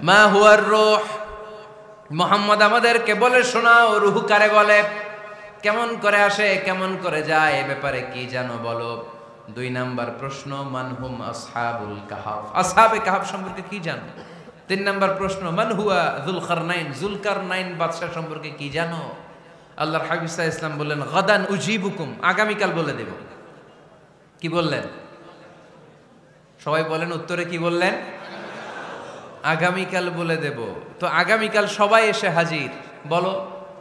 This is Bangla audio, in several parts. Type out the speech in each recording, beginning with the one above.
মা হুয়ার রূহ, মুহাম্মদ আমাদেরকে বলে শোনাও রূহ কারে বলে, কেমন করে আসে, কেমন করে যায়, এ ব্যাপারে কি জানো বলো। 2 নাম্বার প্রশ্ন, মানহুম আসহাবুল কাহাফ, আসহাবে কাহাফ সম্পর্কে কি জানো। 3 নাম্বার প্রশ্ন, মান হুয়া যুলকারনাইন, যুলকারনাইন বাদশা সম্পর্কে কি জানো। আল্লাহর হাবিব সাল্লাল্লাহু আলাইহি ওয়াসাল্লাম বললেন গাদান উজিবুকুম, আগামীকাল বলে দেব। কি বললেন? সবাই বলেন উত্তরে কি বললেন? আগামীকাল বলে দেব। তো আগামীকাল সবাই এসে হাজির। বলো,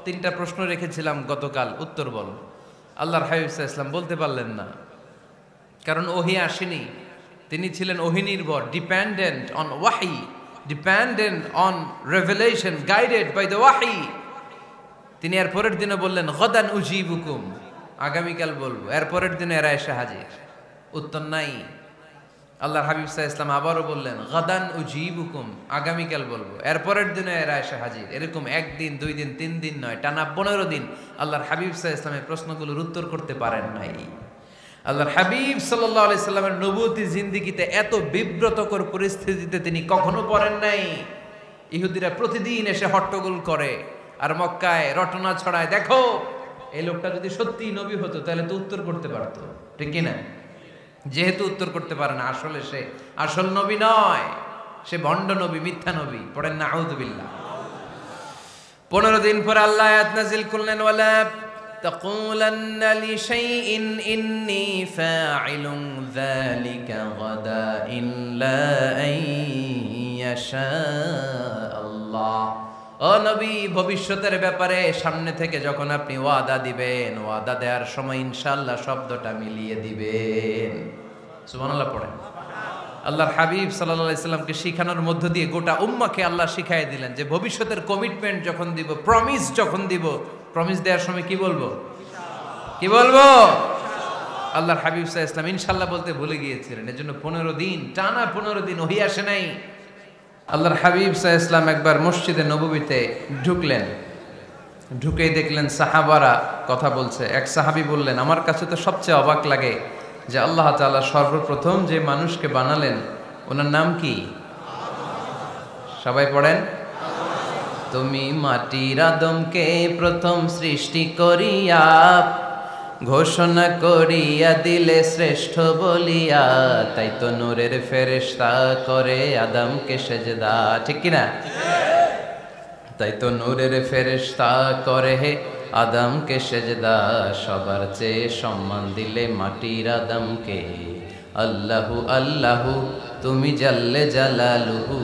3টা প্রশ্ন রেখেছিলাম গতকাল, উত্তর বলো। আল্লাহর হাবিব সাল্লাল্লাহু আলাইহি ওয়াসাল্লাম বলতে পারলেন না, কারণ ওহী আসেনি। তিনি ছিলেন ওহী নির্ভর, ডিপেন্ডেন্ট অন ওয়াহি, dependent on revelation, guided by the ওয়াহি। তিনি এর পরের দিনে বললেন গাদান উজিবুকুম, আগামীকাল বলবো। এর পরের দিনে এরা এসে হাজির, উত্তর নাই। আল্লাহর হাবিব সাল্লাল্লাহু আলাইহি ওয়াসাল্লাম আবারও বললেন গাদান উজিবুকুম, আগামীকাল বলবো। এর পরের দিনে এরা এসে হাজির। এরকম 1 দিন 2 দিন 3 দিন নয়, টানা 15 দিন আল্লাহর হাবিব সাল্লাল্লাহু আলাইহি ওয়াসাল্লামের প্রশ্নগুলোর উত্তর করতে পারেন নাই। আল্লাহর হাবিব সাল্লাল্লাহু আলাইহি সাল্লামের নবুয়তি জিন্দেগিতে এত বিব্রতকর পরিস্থিতিতে তিনি কখনো পড়েন নাই। ইহুদিরা প্রতিদিন এসে হট্টগোল করে আর মক্কায় রটনা ছড়ায়, দেখো এই লোকটা যদি সত্যি নবী হতো তাহলে তো উত্তর করতে পারতো, ঠিক কি না? যেহেতু উত্তর করতে পারে না, আসলে সে আসল নবী নয়, সে ভণ্ড নবী, মিথ্যা নবী। পড়েন না আউযুবিল্লাহ। 15 দিন পর আল্লাহ আয়াত নাযিল করলেন ওয়ালা তাকুলান্না লিশাইইন ইন্নী ফাইলুন যালিকা গাদা ইল্লা আইয়াশা আল্লাহ। ও নবী, ভবিষ্যতের ব্যাপারে সামনে থেকে যখন আপনি ওয়াদা দিবেন, ওয়াদা দেওয়ার সময় ইনশাআল্লাহ শব্দটা মিলিয়ে দিবেন। সুবহানাল্লাহ পড়েন। আল্লাহর হাবিব সাল্লাল্লাহু আলাইহি সাল্লামকে শিখানোর মধ্য দিয়ে গোটা উম্মাহকে আল্লাহ শিখাই দিলেন যে ভবিষ্যতের কমিটমেন্ট যখন দিব, প্রমিস যখন দিব, প্রমিস দেওয়ার সময় কি বলবো? কি বলবো? আল্লাহর হাবিব সাল্লাল্লাহু আলাইহি সাল্লাম ইনশাআল্লাহ বলতে ভুলে গিয়েছিলেন। এজন্য 15 দিন টানা 15 দিন ওহী আসে নাই। আল্লাহর হাবিব সাল্লাল্লাহু আলাইহি সাল্লাম একবার মসজিদে নববীতে ঢুকলেন, ঢুকেই দেখলেন সাহাবারা কথা বলছে। এক সাহাবী বললেন, আমার কাছে তো সবচেয়ে অবাক লাগে যে আল্লাহ তাআলা সর্বপ্রথম যে মানুষকে বানালেন ওনার নাম কি? সবাই পড়েন। তুমি মাটির আদমকে প্রথম সৃষ্টি করিয়া ঘোষণা করিয়া দিলে শ্রেষ্ঠ বলিয়া, তাই তো নূরের ফেরেশতা করে আদমকে সেজদা, ঠিক কিনা? তাই তো নূরের ফেরেশতা করে আদমকে সেজদা, সবার চেয়ে সম্মান দিলে মাটির আদমকে। আল্লাহু আল্লাহু তুমি জাল্লে জালালুহু,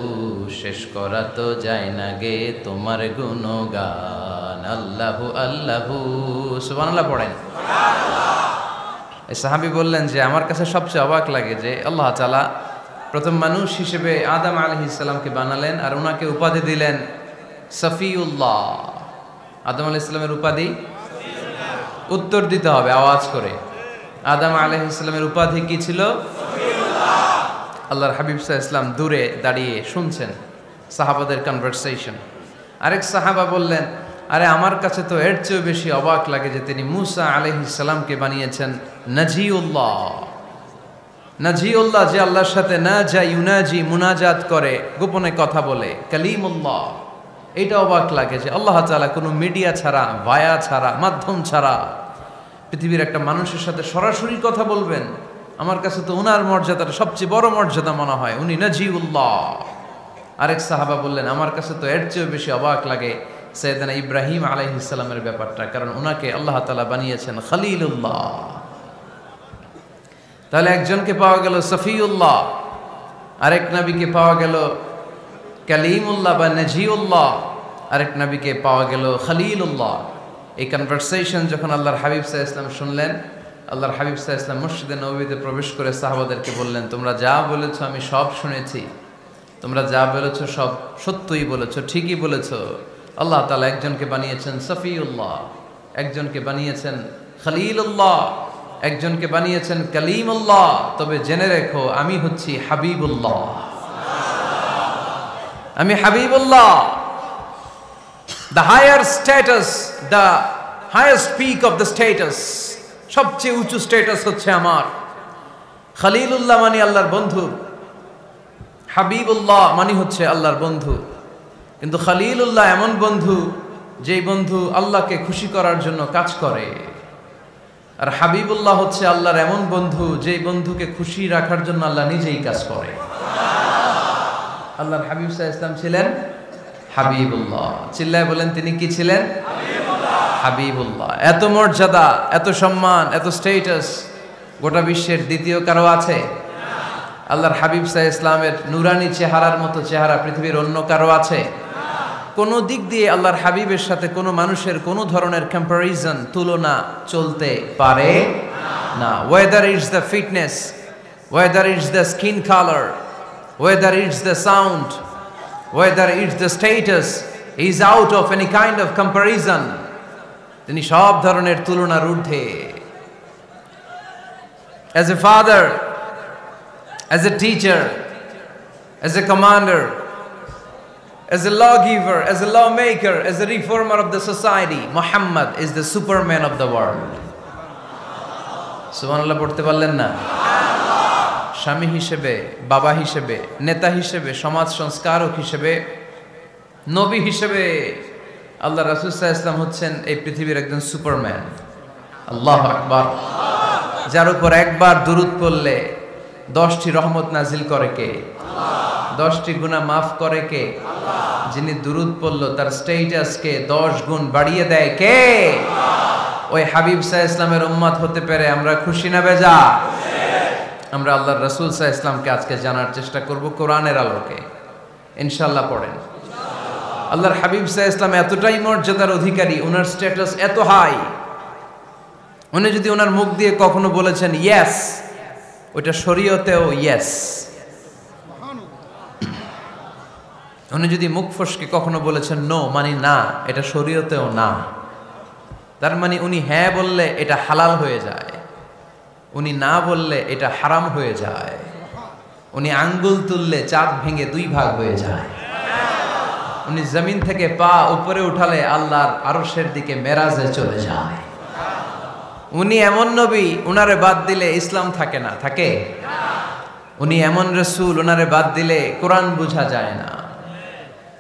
শেষ করা তো যায় না গে তোমার গুণগান। আল্লাহু আল্লাহু, সুবহানাল্লাহ পড়েন। এই সাহাবী বললেন যে আমার কাছে সবচেয়ে অবাক লাগে যে আল্লাহ তাআলা প্রথম মানুষ হিসেবে আদম আলাইহিস সালামকে বানালেন আর ওনাকে উপাধি দিলেন সফিউল্লাহ। আদম আলাইহিস সালামের উপাধি উত্তর দিতে হবে আওয়াজ করে। আদম আলাইহিস সালামের উপাধি কি ছিল? সফিউল্লাহ। আল্লাহর হাবিব সাল্লাল্লাহু আলাইহি ওয়াসাল্লাম দূরে দাঁড়িয়ে শুনছেন সাহাবাদের কনভারসেশন। আরেক সাহাবা বললেন, আরে আমার কাছে তো এর চেয়েও বেশি অবাক লাগে যে তিনি মুসা আলাইহিস সালামকে বানিয়েছেন নাজিউল্লাহ। নাজিউল্লাহ যে আল্লাহর সাথে না যা ইউনাজি মুনাজাত করে, গোপনে কথা বলে, কালিমুল্লাহ। এটা অবাক লাগে যে আল্লাহ তাআলা কোনো মিডিয়া ছাড়া, ভায়া ছাড়া, মাধ্যম ছাড়া পৃথিবীর একটা মানুষের সাথে সরাসরি কথা বলবেন। আমার কাছে তো ওনার মর্যাদাটা সবচেয়ে বড় মর্যাদা মনে হয়, উনি নাজিউল্লাহ। আরেক সাহাবা বললেন, আমার কাছে তো এর চেয়েও বেশি অবাক লাগে সাইয়েদনা ইব্রাহিম আলাইহিস সালামের ব্যাপারটা, কারণ ওনাকে আল্লাহ তাআলা বানিয়েছেন খলিলুল্লাহ। তাহলে একজনকে পাওয়া গেল সফিউল্লাহ, আরেক নবীকে পাওয়া গেল কালিমুল্লাহ বা নাজিউল্লাহ, আরেক নবীকে পাওয়া গেল খলিলুল্লাহ। এই কনভারসেশন যখন আল্লাহর হাবিব সাল্লাল্লাহু আলাইহি ওয়াসাল্লাম শুনলেন, আল্লাহর হাবিব সাল্লাল্লাহু আলাইহি ওয়াসাল্লাম মসজিদে নববীতে প্রবেশ করে সাহাবাদেরকে বললেন, তোমরা যা বলেছো আমি সব শুনেছি, তোমরা যা বলেছো সব সত্যই বলেছো, ঠিকই বলেছো। আল্লাহ তাআলা একজনকে বানিয়েছেন সফিউল্লাহ, একজনকে বানিয়েছেন খলিলুল্লাহ, একজনকে বানিয়েছেন কালিমুল্লাহ। তবে জেনে রেখো আমি হচ্ছি হাবিবুল্লাহ, আমি Habibullah. The higher status, the highest peak of the status, সবচেয়ে উঁচু স্ট্যাটাস হচ্ছে আমার। খলিলুল্লাহ মানে আল্লাহর বন্ধু, হাবিবুল্লাহ মানে হচ্ছে আল্লাহর বন্ধু, কিন্তু খলিলুল্লাহ এমন বন্ধু যেই বন্ধু আল্লাহকে খুশি করার জন্য কাজ করে। আর হাবিবুল্লাহ হচ্ছে আল্লাহর এমন বন্ধু যেই বন্ধুকে খুশি রাখার জন্য আল্লাহ নিজেই কাজ করে। আল্লাহর হাবিব সাল্লাল্লাহু আলাইহি ওয়াসাল্লাম ছিলেন হাবিবুল্লাহ। চিল্লায় বলেন তিনি কি ছিলেন? হাবিবুল্লাহ। এত মর্যাদা, এত সম্মান, এত স্ট্যাটাস গোটা বিশ্বের দ্বিতীয় কারো আছে? আল্লাহর হাবিব সাল্লাল্লাহু আলাইহি ওয়াসাল্লামের নুরানি চেহারার মতো চেহারা পৃথিবীর অন্য কারো আছে? কোন দিক দিয়ে আল্লাহর হাবিবের সাথে কোনো মানুষের কোনো ধরনের কম্প্যারিজন, তুলনা চলতে পারে না। Whether it's the fitness, whether it's the skin colour, whether it's the sound, whether it's the status, is out of any kind of comparison. তিনি সব ধরনের তুলনার ঊর্ধ্বে। As a father, as a teacher, as a commander, as a lawgiver, as a lawmaker, as a reformer of the society, Muhammad is the superman of the world. সুবহানাল্লাহ পড়তে পারলেন না? স্বামী হিসেবে, বাবা হিসেবে, নেতা হিসেবে, সমাজ সংস্কারক হিসেবে, নবী হিসেবে আল্লাহ রাসূল সাল্লাল্লাহু আলাইহি ওয়াসাল্লাম হচ্ছেন এই পৃথিবীর একজন সুপারম্যান। আল্লাহু আকবার। যার উপর একবার দুরূদ পড়লে 10টি রহমত নাজিল করে কে? 10টি গুনাহ মাফ করে কে? যিনি দুরূদ পড়ল তার স্ট্যাটাসকে 10 গুণ বাড়িয়ে দেয় কে? ওই হাবিব সাল্লাল্লাহু আলাইহি ওয়াসাল্লামের উম্মত হতে পেরে আমরা খুশি না বেজা? আমরা আল্লাহর রাসূল সাল্লাল্লাহু আলাইহি ওয়াসাল্লামকে আজকে জানার চেষ্টা করব কোরআনের আলোকে। ইনশাআল্লাহ পড়েন। আল্লাহর হাবিব সাল্লাল্লাহু আলাইহি ওয়াসাল্লাম এতটাই মর্যাদার অধিকারী, ওনার স্ট্যাটাস এত হাই, উনি যদি ওনার মুখ দিয়ে কখনো বলেছেন ইয়েস, ওইটা শরীয়তেও ইয়েস। উনি যদি মুখ ফসকে কখনো বলেছেন নো, মানে না, এটা শরীয়তেও না। তার মানে উনি হ্যাঁ বললে এটা হালাল হয়ে যায়, উনি না বললে এটা হারাম হয়ে যায়। উনি আঙ্গুল তুললে চাঁদ ভেঙে 2 ভাগ হয়ে যায়। উনি জমিন থেকে পা উপরে উঠালে আল্লাহর আরশের দিকে মেরাজে চলে যায়। উনি এমন নবী, উনারে বাদ দিলে ইসলাম থাকে না, থাকে? উনি এমন রাসূল, উনারে বাদ দিলে কোরআন বোঝা যায় না,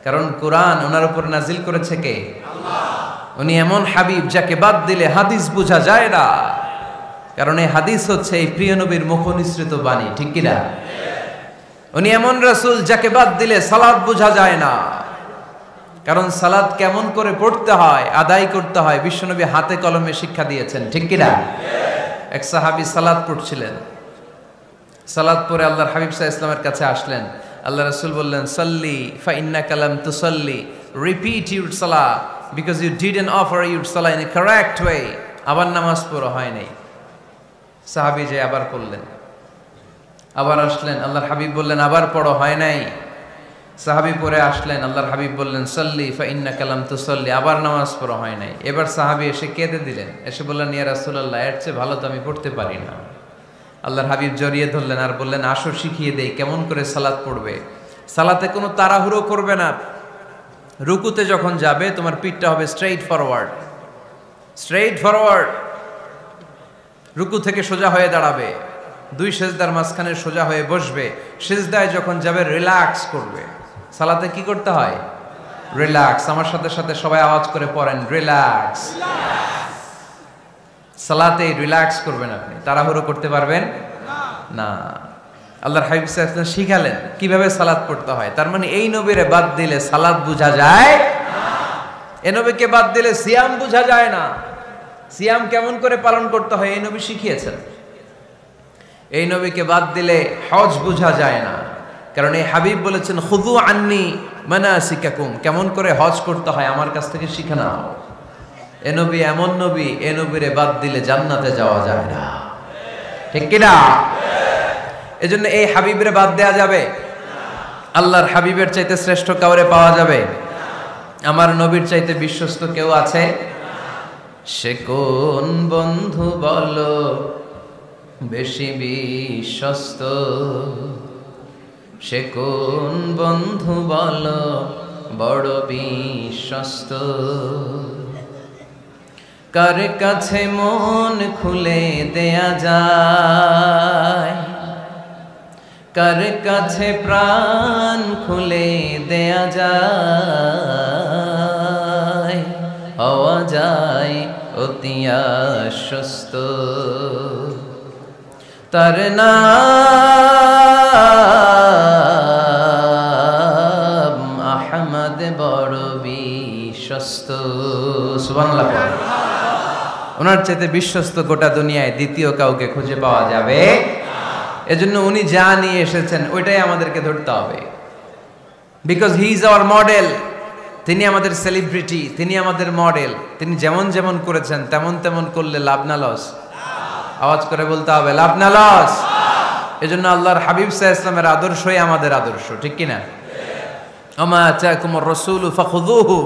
কারণ কোরআন ওনার উপর নাজিল করেছে কে? আল্লাহ। উনি এমন হাবিব যাকে বাদ দিলে হাদিস বোঝা যায় না, কারণ এই হাদিস হচ্ছে এই প্রিয় নবীর মুখনিসৃত বাণী, ঠিক কি না? উনি এমন রাসূল যাকে বাদ দিলে সালাত বোঝা যায় না, কারণ সালাত কেমন করে পড়তে হয়, আদায় করতে হয় বিশ্বনবী হাতে কলমে শিক্ষা দিয়েছেন, ঠিক কি না? এক সাহাবী সালাত পড়ছিলেন, সালাত পড়ে আল্লাহর হাবিব সাল্লাল্লাহু আলাইহি ওয়াসাল্লামের কাছে আসলেন। আল্লাহ রাসূল বললেন সাল্লি ফা ইন্নাকা লাম তুসাল্লি, রিপিট ইউর সালাহ because you didn't offer your সালাহ ইন এ কারেক্ট ওয়ে। আবার নামাজ পড়া হয় নাই। সাহাবী যে আবার পড়লেন, আবার আসলেন, আল্লাহর হাবিব বললেন আবার পড়ো, হয় নাই। সাহাবী পড়ে আসলেন, আল্লাহর হাবিব বললেন সাল্লি ফা ইন্নাকা লাম তুসাল্লি, আবার নামাজ পড়া হয় নাই। এবার সাহাবী এসে কেঁদে দিলেন, এসে বললেন ইয়া রাসূলুল্লাহ, এর চেয়ে ভালো তো আমি পড়তে পারি না। আল্লাহর হাবিব জড়িয়ে ধরলেন আর বললেন আসো শিখিয়ে দেই কেমন করে সালাত পড়বে। সালাতে কোনো তাড়াহুড়ো করবে না। রুকুতে যখন যাবে তোমার পিঠটা হবে স্ট্রেইট ফরওয়ার্ড, স্ট্রেইট ফরওয়ার্ড। রুকু থেকে সোজা হয়ে দাঁড়াবে, 2 সেজদার মাঝখানে সোজা হয়ে বসবে। সেজদায় যখন যাবে রিল্যাক্স করবে। সালাতে কি করতে হয়? রিল্যাক্স। আমার সাথে সাথে সবাই আওয়াজ করে পড়েন রিল্যাক্স। সালাতে রিল্যাক্স করবেন, আপনি তাড়াহুড়ো করতে পারবেন না। আল্লাহর হাবিব সাল্লাল্লাহু আলাইহি ওয়াসাল্লাম শিখালেন কিভাবে সালাত পড়তে হয়। তার মানে এই নবীরে বাদ দিলে সালাত বোঝা যায় না, এই নবীকে বাদ দিলে সিয়াম বোঝা যায় না। সিয়াম কেমন করে পালন করতে হয় এই নবী শিখিয়েছেন। এই নবীকে বাদ দিলে হজ বোঝা যায় না, কারণ এই হাবিব বলেছেন খুযু আন্নী মানাসিকাকুম, কেমন করে হজ করতে হয় আমার কাছ থেকে শিখে নাও। এ নবী এমন নবী, এ নবীরে বাদ দিলে জান্নাতে যাওয়া যায় না, ঠিক কি না? এজন্য এই হাবিবরে বাদ দেয়া যাবে? আল্লাহর হাবিবের চাইতে শ্রেষ্ঠ কাউরে পাওয়া যাবে? আমার নবীর চাইতে বিশ্বস্ত কেউ আছে? সে কোন বন্ধু বলো বেশি বিশ্বস্ত, সে কোন বন্ধু বলো বড় বিশ্বস্ত, কার কাছে মন খুলে দেয়া যায়, কার কাছে প্রাণ খুলে দেয়া যায়, হওয়া যায় অতি আশ্বস্ত। তার নাম আহমদ বড় বিশ্বস্ত। সুবহানাল্লাহ। ওনার চাইতে বিশ্বস্ত গোটা দুনিয়ায় দ্বিতীয় কাউকে খুঁজে পাওয়া যাবে। এজন্য উনি যা নিয়ে এসেছেন ওইটাই আমাদেরকে ধরতে হবে, because he is our model. তিনি আমাদের সেলিব্রিটি, তিনি আমাদের মডেল। তিনি যেমন যেমন করেছেন তেমন তেমন করলে লাভ না লস? আওয়াজ করে বলতে হবে লাভ না লস। এজন্য আল্লাহর হাবিব সাল্লাল্লাহু আলাইহি ওয়াসাল্লামের আদর্শই আমাদের আদর্শ, ঠিক কি না? ওমা আতাকুমুর রাসূলু ফাখুযুহু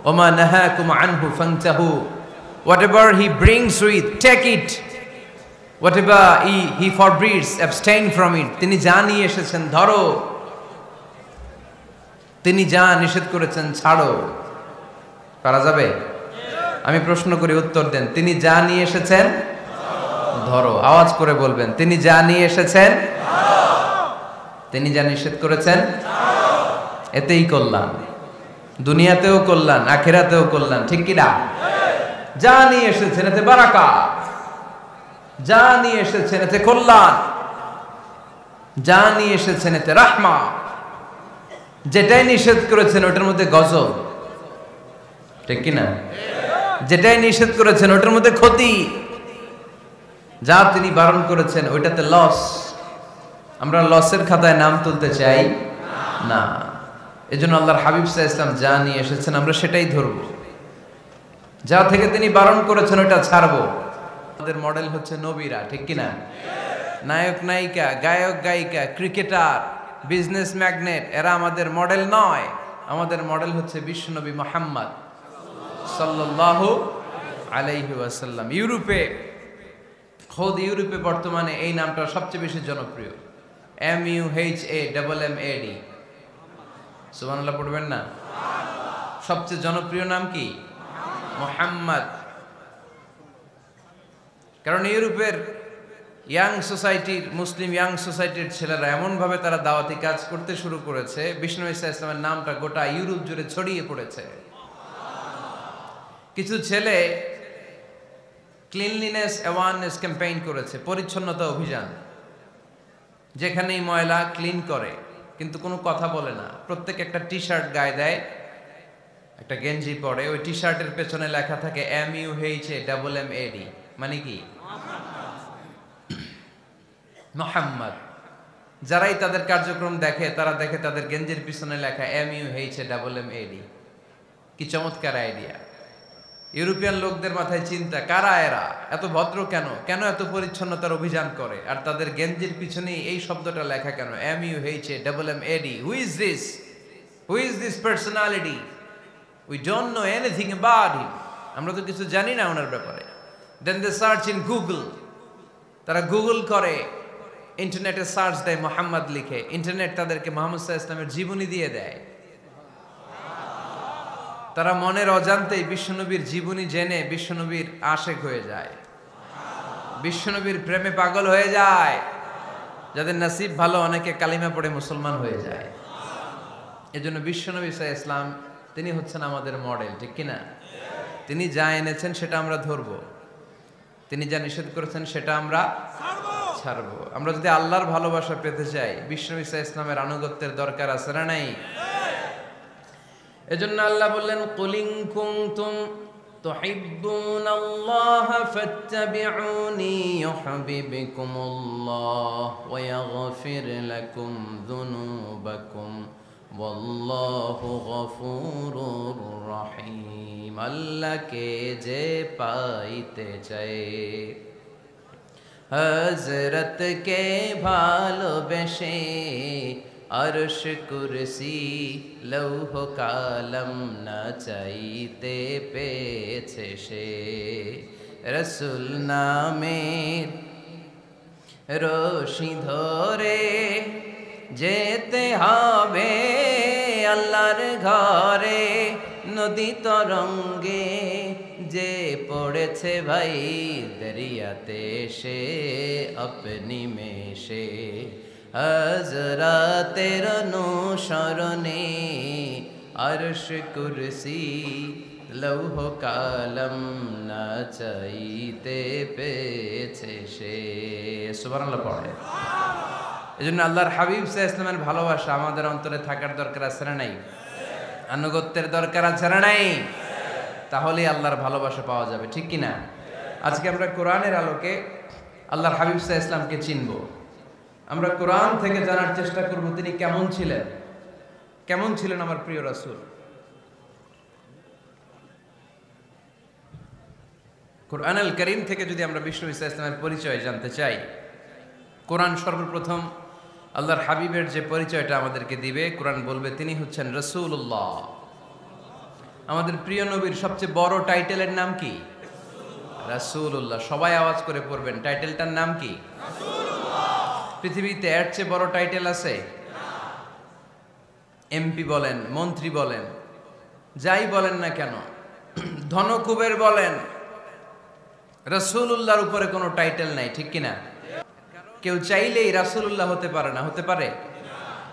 ওমা নাহাকুম আনহু ফান্তাহু। Whatever he brings with, take it. Whatever he forbids, abstain from it. তিনি যা নিয়ে এসেছেন ধরো, তিনি যা নিষেধ করেছেন ছাড়ো। পারা যাবে? আমি প্রশ্ন করি, উত্তর দেন। তিনি যা নিয়ে এসেছেন ধরো। আওয়াজ করে বলবেন, তিনি যা নিয়ে এসেছেন, তিনি যা নিষেধ করেছেন এতেই কল্যাণ, দুনিয়াতেও কল্যাণ, আখিরাতেও কল্যাণ, ঠিক কি না? যা নিয়ে এসেছেন এতে বারাকা, যা নিয়ে এসেছেন এতে কল্যাণ, যা নিয়ে এসেছেন এতে রাহমা। যেটাই নিষেধ করেছেন ওটার মধ্যে গজব, ঠিক কি না? যেটাই নিষেধ করেছেন ওটার মধ্যে ক্ষতি, যা তিনি বারণ করেছেন ওইটাতে লস। আমরা লসের খাতায় নাম তুলতে চাই না। এজন্য আল্লাহর হাবিব সাল্লাল্লাহু আলাইহি ওয়াসাল্লাম যা নিয়ে এসেছেন আমরা সেটাই ধরবো, যা থেকে তিনি বারণ করেছেন ওটা ছাড়বো। আমাদের মডেল হচ্ছে নবীরা, ঠিক কি না? নায়ক নায়িকা, গায়ক গায়িকা, ক্রিকেটার, বিজনেস ম্যাগনেট, এরা আমাদের মডেল নয়। আমাদের মডেল হচ্ছে বিশ্বনবী মুহাম্মদ সাল্লাল্লাহু আলাইহি ওয়াসাল্লাম। ইউরোপে, খোদ ইউরোপে বর্তমানে এই নামটা সবচেয়ে বেশি জনপ্রিয়, MUHAMMAD। সুবহানাল্লাহ পড়বেন না? সবচেয়ে জনপ্রিয় নাম কি? মুহাম্মদ। কারণ ইউরোপের ইয়াং সোসাইটির, মুসলিম ইয়াং সোসাইটির ছেলেরা এমনভাবে তারা দাওয়াতি কাজ করতে শুরু করেছে, বিষ্ণু ঈসা ইসলামের নামটা গোটা ইউরোপ জুড়ে ছড়িয়ে পড়েছে। কিছু ছেলে ক্লিনলিনেস অ্যাওয়ারনেস ক্যাম্পেইন করেছে, পরিচ্ছন্নতা অভিযান। যেখানেই ময়লা ক্লিন করে, কিন্তু কোনো কথা বলে না। প্রত্যেক একটা টি শার্ট গায়ে দেয়, একটা গেঞ্জি পরে, ওই টি শার্টের পেছনে লেখা থাকে MUHAMMAD, মানে কি? মুহাম্মদ। যারাই তাদের কার্যক্রম দেখে তারা দেখে তাদের গেঞ্জির পিছনে লেখা MUHAMMAD। কি চমৎকার আইডিয়া! ইউরোপিয়ান লোকদের মাথায় চিন্তা, কারা এরা, এত ভদ্র কেন, কেন এত পরিচ্ছন্নতার অভিযান করে, আর তাদের গেঞ্জির পিছনেই এই শব্দটা লেখা কেন, MUHAMMAD? Who is this? Who is this personality? We don't know anything about him. আমরা তো কিছু জানি না ওনার ব্যাপারে। Then they search in Google. তারা গুগল করে, ইন্টারনেটে সার্চ দেয়, মুহাম্মদ লিখে, ইন্টারনেট তাদেরকে মুহাম্মদ সাল্লাল্লাহু আলাইহি ওয়াসাল্লামের জীবনী দিয়ে দেয়। তারা মনের অজান্তেই বিশ্বনবীর জীবনী জেনে বিশ্বনবীর আশেক হয়ে যায়, বিশ্বনবীর প্রেমে পাগল হয়ে যায়। যাদের নসিব ভালো, অনেকে কালিমা পড়ে মুসলমান হয়ে যায়। এজন্য বিশ্বনবী সাল্লাল্লাহু আলাইহি ওয়াসাল্লাম তিনি হচ্ছেন আমাদের মডেল, ঠিক কিনা? তিনি যা এনেছেন সেটা আমরা ধরবো, তিনি যা নিষেধ করেছেন সেটা আমরা ছাড়বো। আমরা যদি আল্লাহর ভালোবাসা পেতে চাই, বিশ্বনবী সাল্লাল্লাহু আলাইহি ওয়াসাল্লামের আনুগত্যের দরকার আছে না নাই? এজন্য আল্লাহ বললেন, কুল ইন কুনতুম তুহিব্বুনাল্লাহা ফাত্তাবিউনি ইউহিব্বুকুমুল্লাহ ওয়া ইয়াগফির লাকুম যুনুবাকুম ওয়াল্লাহু গফুরুর রহিম। আল্লাহকে যে পাইতে চায়, হযরতকে ভালোবেসে আরশ কুরসি লৌহ কালম না চাইতে পেয়েছে সে। রসুল নামের রশি ধরে যেতে হবে আল্লাহর ঘরে। নদী তরঙ্গে যে পড়েছে ভাই দরিয়াতে সে আপনি মেশে। হযরতের অনুসরণে আরশ কুরসি লৌহ কালম না চাইতে পেয়েছে সে। সুবহানাল্লাহ পড়ে। এজন্য আল্লাহর হাবিব সাল্লাল্লাহু আলাইহি ওয়াসাল্লামের ভালোবাসা আমাদের অন্তরে থাকার দরকার আছে না নাই? আনুগত্যের দরকার আছে না নাই? তাহলেই আল্লাহর ভালোবাসা পাওয়া যাবে, ঠিক কি না? আজকে আমরা কোরআনের আলোকে আল্লাহর হাবিব সাল্লাল্লাহু আলাইহি ওয়াসাল্লামকে চিনব। আমরা কোরআন থেকে জানার চেষ্টা করব তিনি কেমন ছিলেন, কেমন ছিলেন আমার প্রিয় রাসূল। কোরআনুল কারীম থেকে যদি আমরা বিষ্ণু ঈসা ইসলামের পরিচয় জানতে চাই, কোরআন সর্বপ্রথম আল্লাহর হাবিবের যে পরিচয়টা আমাদেরকে দিবে, কোরআন বলবে তিনি হচ্ছেন রাসূলুল্লাহ। আমাদের প্রিয় নবীর সবচেয়ে বড় টাইটেলের নাম কি? রাসূলুল্লাহ। সবাই আওয়াজ করে পড়বেন, টাইটেলটার নাম কি? রাসূলুল্লাহ। পৃথিবীতে এর চেয়ে বড় টাইটেল আছে? এমপি বলেন, মন্ত্রী বলেন, যাই বলেন না কেন, ধনকুবের বলেন, রাসূলুল্লাহর উপরে কোনো টাইটেল নাই, ঠিক কিনা? কেউ চাইলেই রাসূলুল্লাহ হতে পারে না, হতে পারে?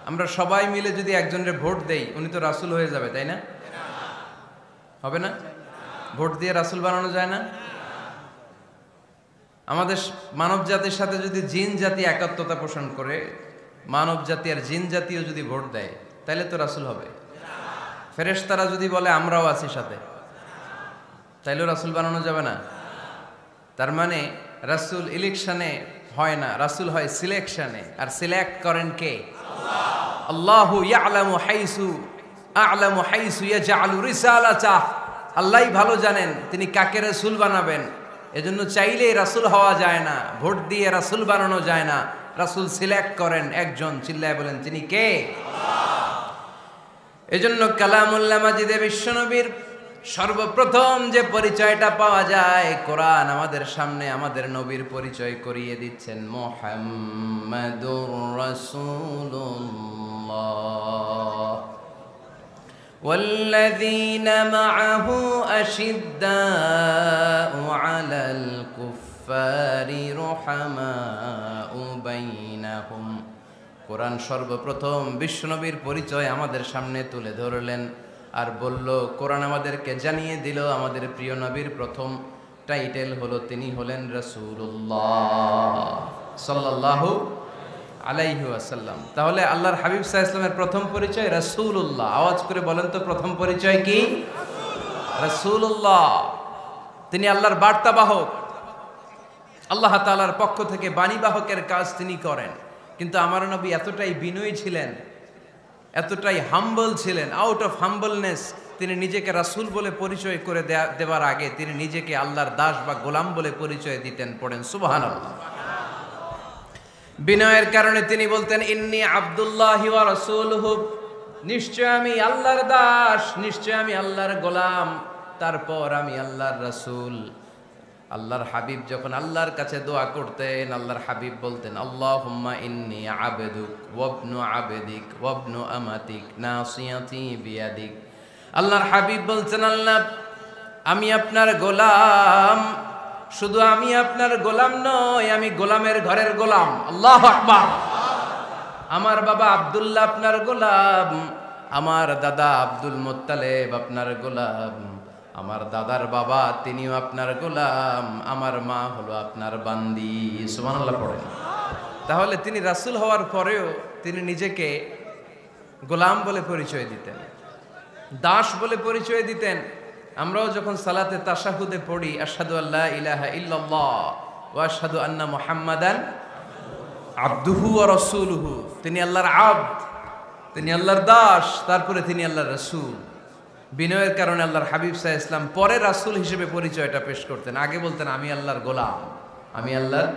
আমরা সবাই মিলে যদি একজনের ভোট দেই, উনি তো রাসূল হয়ে যাবে, তাই না? হবে না? ভোট দিয়ে রাসূল বানানো যায় না? আমাদের মানব জাতির সাথে যদি জিন জাতি একাত্মতা পোষণ করে, মানব জাতি আর জিন জাতিও যদি ভোট দেয়, তাহলে তো রাসূল হবে। ফেরেশতারা যদি বলে আমরাও আছি সাথে, তাইলেও রাসূল বানানো যাবে না। তার মানে রাসূল ইলেকশনে হয় না, রাসূল হয় সিলেকশনে। আর সিলেক্ট করেন কে? আল্লাহ। আল্লাহু ইয়ালামু হাইসু আ'লামু হাইসু ইয়াজআলু রিসালাতাহ। আল্লাহই ভালো জানেন তিনি কাকে রাসূল বানাবেন। এজন্য চাইলেই রাসূল হওয়া যায় না, ভোট দিয়ে রাসূল বানানো যায় না। রাসূল সিলেক্ট করেন একজন, চিল্লায় বলেন তিনি কে? আল্লাহ। এজন্য কালামুল্লাহ মাজিদে বিশ্বনবীর সর্বপ্রথম যে পরিচয়টা পাওয়া যায়, কোরআন আমাদের সামনে আমাদের নবীর পরিচয় করিয়ে দিচ্ছেন, মুহাম্মাদুর রাসূলুল্লাহ ওয়াল্লাযীনা মাআহু আশিদ্দাউ আলাল কুফফারি রুহামাউ বাইনাহুম। কোরআন সর্বপ্রথম বিশ্বনবীর পরিচয় আমাদের সামনে তুলে ধরলেন আর বলল, কোরআন আমাদেরকে জানিয়ে দিল আমাদের প্রিয় নবীর প্রথম টাইটেল হলো তিনি হলেন রাসূলুল্লাহ সাল্লাল্লাহু আলাইহি ওয়াসাল্লাম। তাহলে আল্লাহর হাবিব সাল্লাল্লাহু আলাইহি ওয়াসাল্লামের প্রথম পরিচয় রাসূলুল্লাহ। আওয়াজ করে বলেন তো প্রথম পরিচয় কি? রাসূলুল্লাহ। তিনি আল্লাহর বার্তাবাহক, আল্লাহ তাআলার পক্ষ থেকে বাণীবাহকের কাজ তিনি করেন। কিন্তু আমার নবী এতটাই বিনয়ী ছিলেন, এতটাই হাম্বল ছিলেন, আউট অফ হাম্বলনেস তিনি নিজেকে রাসূল বলে পরিচয় করে দেওয়ার আগে তিনি নিজেকে আল্লাহর দাস বা গোলাম বলে পরিচয় দিতেন। পড়েন সুবহানাল্লাহ। বিনয়ের কারণে তিনি বলতেন, ইন্নী আব্দুল্লাহি ওয়া রাসূলুহু, নিশ্চয় আমি আল্লাহর দাস, নিশ্চয় আমি আল্লাহর গোলাম, তারপর আমি আল্লাহর রাসূল। আল্লাহর হাবিব যখন আল্লাহর কাছে দোয়া করতেন, আল্লাহর হাবিব বলতেন, আল্লাহুম্মা ইন্নী আবদুক ওয়া ইবনু আবদিক ওয়া ইবনু আমাতিক নাসিয়াতি বিয়াদিক। আল্লাহর হাবিব বলছেন, আল্লাহ আমি আপনার গোলাম, শুধু আমি আপনার গোলাম নয়, আমি গোলামের ঘরের গোলাম। আল্লাহু আকবার। আমার বাবা আব্দুল্লাহ আপনার গোলাম, আমার দাদা আব্দুল মুত্তালিব আপনার গোলাম, আমার দাদার বাবা তিনিও আপনার গোলাম, আমার মা হলো আপনার বান্দি। সুবহানাল্লাহ পড়েন। তাহলে তিনি রাসূল হওয়ার পরেও তিনি নিজেকে গোলাম বলে পরিচয় দিতেন, দাস বলে পরিচয় দিতেন। আমরাও যখন সালাতে তাশাহুদে পড়ি, আশহাদু আল্লা ইলাহা ইল্লাল্লাহ ওয়া আশহাদু আন্না মুহাম্মাদান আবদুহু ওয়া রাসূলুহু, তিনি আল্লাহর আবদ, তিনি আল্লাহর দাস, তারপরে তিনি আল্লাহর রাসূল। বিনয়ের কারণে আল্লাহর হাবিব সাল্লাল্লাহু আলাইহি ওয়াসাল্লাম পরে রাসূল হিসেবে পরিচয়টা পেশ করতেন। আগে বলতেন আমি আল্লাহর গোলাম, আমি আল্লাহর।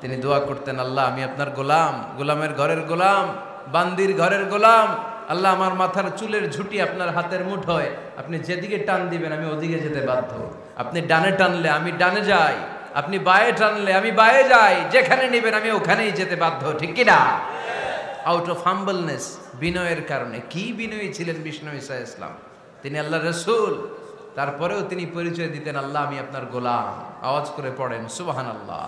তিনি দোয়া করতেন, আল্লাহ আমি আপনার গোলাম, গোলামের ঘরের গোলাম, বান্দির ঘরের গোলাম। আল্লাহ আমার মাথার চুলের ঝুঁটি আপনার হাতের মুঠোয়, আপনি যেদিকে টান দিবেন আমি ওদিকে যেতে বাধ্য। আপনি ডানে টানলে আমি ডানে যাই, আপনি বায়ে টানলে আমি বায়ে যাই, যেখানে নেবেন আমি ওখানেই যেতে বাধ্য, ঠিক কি না? আউট অফ হাম্বলনেস, বিনয়ের কারণে। কি বিনয়ী ছিলেন বিষ্ণু ঈসা আলাইহিস সালাম। তিনি আল্লাহর রাসূল, তারপরেও তিনি পরিচয় দিতেন, আল্লাহ আমি আপনার গোলাম। আওয়াজ করে পড়েন সুবহানাল্লাহ।